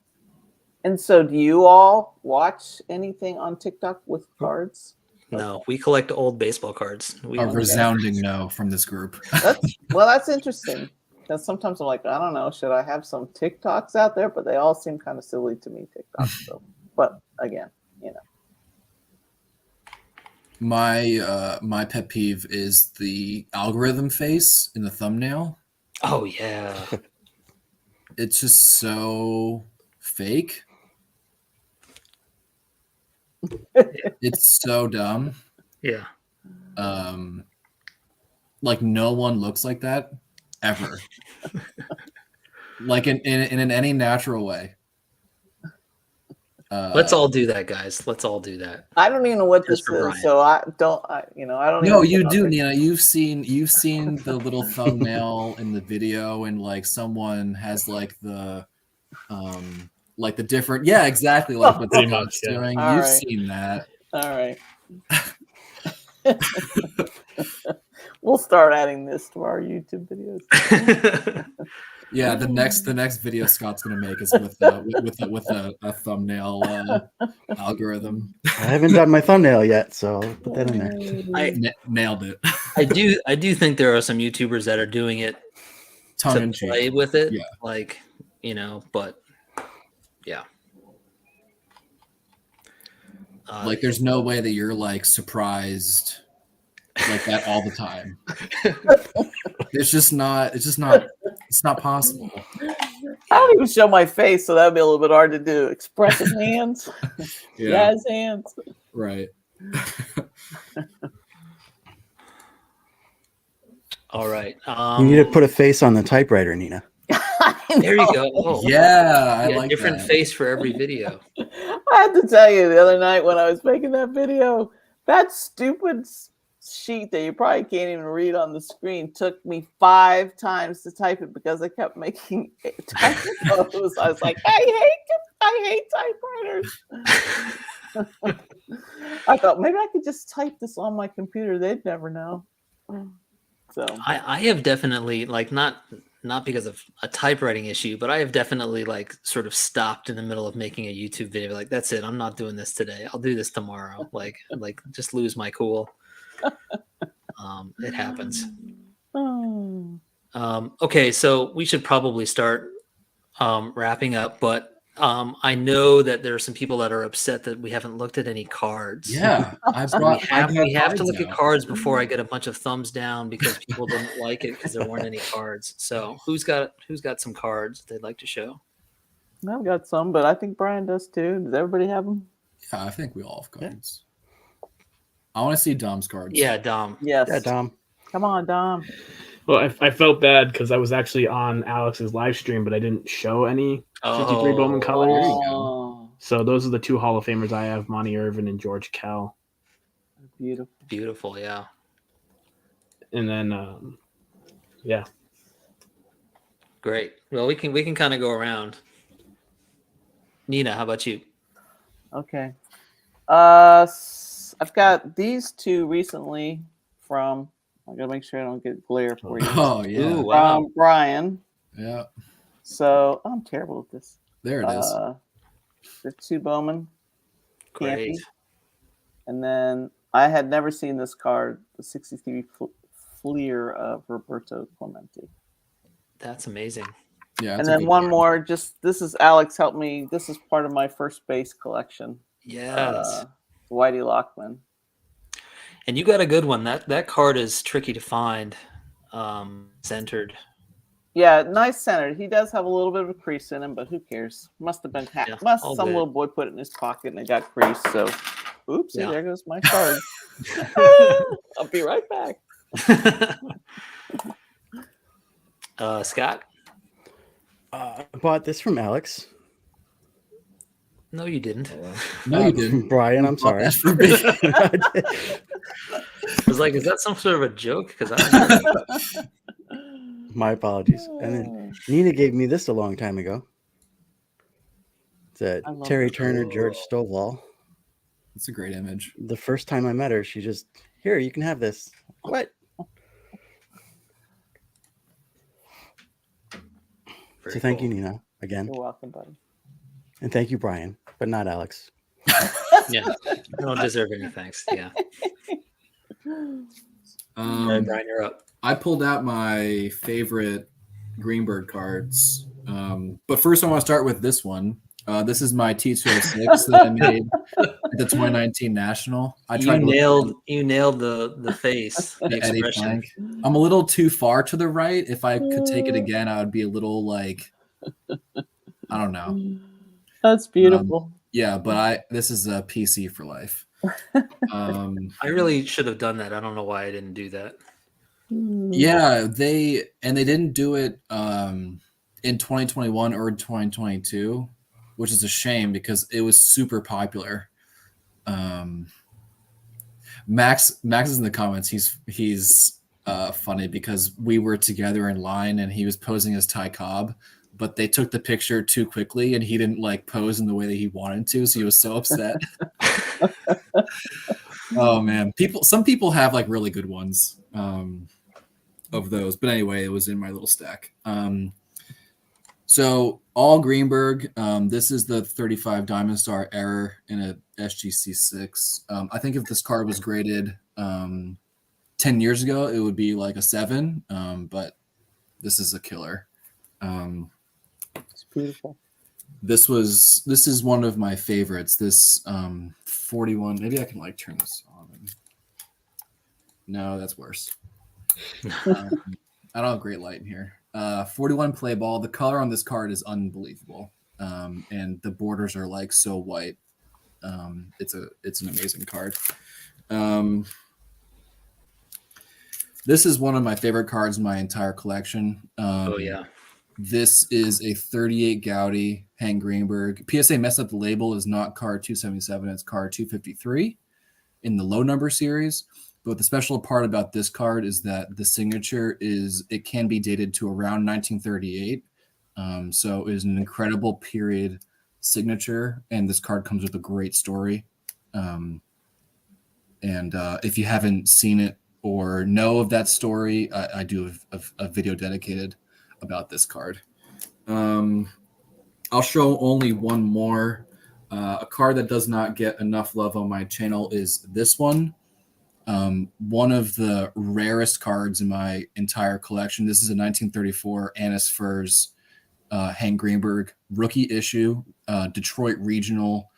And so do you all watch anything on TikTok with cards? No, we collect old baseball cards. A resounding no from this group. That's interesting. Because sometimes I'm like, I don't know, should I have some TikToks out there? But they all seem kind of silly to me, TikToks. So, but again, My pet peeve is the algorithm face in the thumbnail. Oh yeah. It's just so fake. It's so dumb. Yeah. Like no one looks like that ever. Like in any natural way. Let's all do that, guys. Let's all do that. I don't even know what this for is, Brian. so I don't. I don't. No, even you know. do, Nina. You've seen the little thumbnail in the video, and like someone has like the different. Yeah, exactly. Like what Pretty Scott's much, yeah. doing. All You've right. seen that. All right. We'll start adding this to our YouTube videos. Yeah, the next video Scott's gonna make is with a thumbnail algorithm. I haven't done my thumbnail yet, so I'll put that in there. Nailed it. I do think there are some YouTubers that are doing it Tongue in to cheek. play with it. Yeah. Like, but yeah. Like there's no way that you're like surprised like that all the time. It's not possible. I don't even show my face, so that'd be a little bit hard to do. Expressive hands, Yeah. jazz hands. Right. all right. You need to put a face on the typewriter, Nina. There you go. Oh, Yeah, I yeah, like different that. face for every video. I had to tell you the other night when I was making that video, that stupid sheet that you probably can't even read on the screen took me 5 times to type it because I kept making typos. I was like, I hate typewriters. I thought maybe I could just type this on my computer. They'd never know. So I have definitely like not because of a typewriting issue, but I have definitely like sort of stopped in the middle of making a YouTube video. Like, that's it. I'm not doing this today. I'll do this tomorrow. Like just lose my cool. It happens. Okay, so we should probably start wrapping up, but I know that there are some people that are upset that we haven't looked at any cards. Yeah, We have to look at cards before I get a bunch of thumbs down because people didn't like it because there weren't any cards. So who's got some cards they'd like to show? I've got some, but I think Brian does too. Does everybody have them? Yeah, I think we all have cards. I want to see Dom's cards. Yeah, Dom. Yes. Yeah, Dom. Come on, Dom. Well, I felt bad because I was actually on Alex's live stream, but I didn't show any 53 Bowman colors. Oh, So those are the 2 Hall of Famers I have: Monty Irvin and George Kell. beautiful. Beautiful, yeah. And then, yeah. Great. Well, we can kind of go around. Nina, how about you? Okay. I've got these 2 recently from I gotta make sure I don't get glare for you. Oh yeah, Ooh, wow. Brian. yeah. So I'm terrible at this. There it is. The 2 Bowman. Great. Campy. And then I had never seen this card, the 63 Fleer of Roberto Clemente. That's amazing. Yeah. And it's a then good one card. more, just this is Alex helped me. This is part of my first base collection. Yes. Whitey Lockman. And you got a good one. That card is tricky to find. Centered. Yeah, nice centered. He does have a little bit of a crease in him, but who cares? Must have been Yeah, all some good. little boy put it in his pocket and it got creased. So, oopsie, Yeah. there goes my card. I'll be right back. Scott? I bought this from Alex. No, you didn't. No, you didn't. Brian, I'm sorry. That's for me. I was like, is that some sort of a joke? Because I My apologies. And then Nina gave me this a long time ago. It's a I love Terry this. Turner, George Stovall. It's a great image. The first time I met her, she just, here, you can have this. What? Very So thank you, cool. Nina, again. You're welcome, buddy. And thank you, Brian, but not Alex. Yeah, I don't deserve any thanks. Yeah. All right, Um, Brian, you're up. I pulled out my favorite Greenberg cards. But first, I want to start with this one. This is my T206 that I made at the 2019 National. I You tried to look nailed the face, the at Eddie expression. Plank. I'm a little too far to the right. If I could take it again, I would be a little like, I don't know. That's beautiful. Yeah, but this is a PC for life. I really should have done that. I don't know why I didn't do that. Yeah, they didn't do it in 2021 or 2022, which is a shame because it was super popular. Max is in the comments. He's funny because we were together in line and he was posing as Ty Cobb, but they took the picture too quickly and he didn't like pose in the way that he wanted to, so he was so upset. Oh man, some people have like really good ones of those, but anyway, it was in my little stack. So all Greenberg. This is the 35 Diamond Star Error in a SGC 6. I think if this card was graded 10 years ago, it would be like a 7. But this is a killer. It's beautiful. This is one of my favorites. This 41. Maybe I can like turn this on. No, that's worse. I don't have great light in here. 41 play ball. The color on this card is unbelievable, and the borders are like so white. It's an amazing card. This is one of my favorite cards in my entire collection. Oh yeah. This is a 38 Gaudy Hank Greenberg. PSA messed up the label. Is not card 277. It's card 253 in the low number series. But the special part about this card is that the signature it can be dated to around 1938. So it is an incredible period signature, and this card comes with a great story. And if you haven't seen it or know of that story, I do a video dedicated about this card. I'll show only one more. A card that does not get enough love on my channel is this one. One of the rarest cards in my entire collection. This is a 1934 Annis Furs Hank Greenberg rookie issue, Detroit Regional.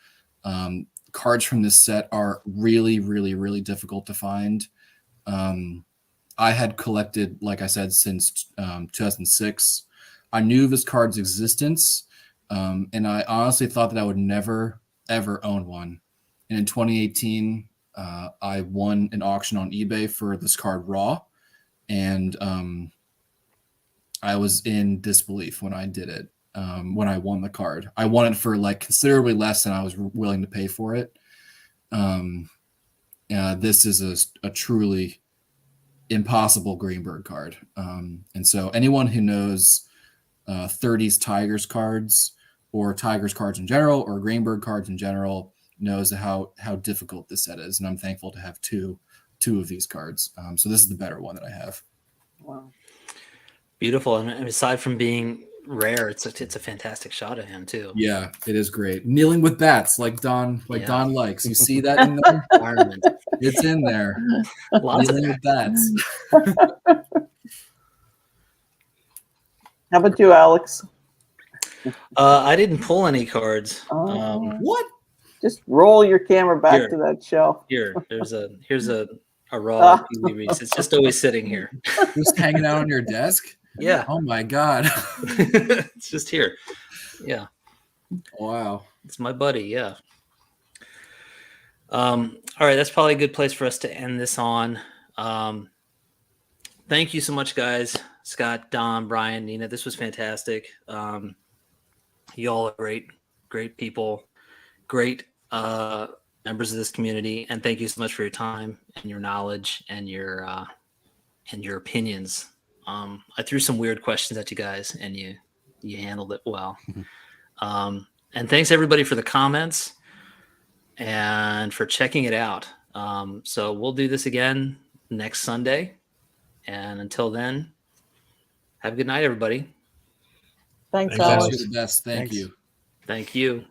Cards from this set are really, really, really difficult to find. I had collected, like I said, since 2006. I knew of this card's existence, and I honestly thought that I would never, ever own one. And in 2018, I won an auction on eBay for this card raw, and I was in disbelief when I did it. When I won the card, I won it for like considerably less than I was willing to pay for it. This is a truly impossible Greenberg card. And so anyone who knows 30s Tigers cards or Tigers cards in general or Greenberg cards in general knows how difficult this set is. And I'm thankful to have two 2 of these cards. So this is the better one that I have. Wow. Beautiful. And aside from being rare, it's a fantastic shot of him too. Yeah, it is great. Kneeling with bats, like Don Yeah. Don likes. You see that in there? Environment. It's in there. Lots of Kneeling with bats. How about you, Alex? I didn't pull any cards. What? Just roll your camera back Here. to that shelf. Here's a raw Pee Wee Reese. It's just always sitting here. Just hanging out on your desk? Yeah. Oh my god. It's just here. Yeah. Wow. It's my buddy. Yeah. All right. That's probably a good place for us to end this on. Thank you so much, guys. Scott, Don, Brian, Nina. This was fantastic. You all are great people, great members of this community. And thank you so much for your time and your knowledge and your opinions. I threw some weird questions at you guys and you handled it well. And thanks everybody for the comments and for checking it out. So we'll do this again next Sunday. And until then, have a good night, everybody. Thanks, Thanks, Alex. You're the best. Thank Thanks. you. Thank you.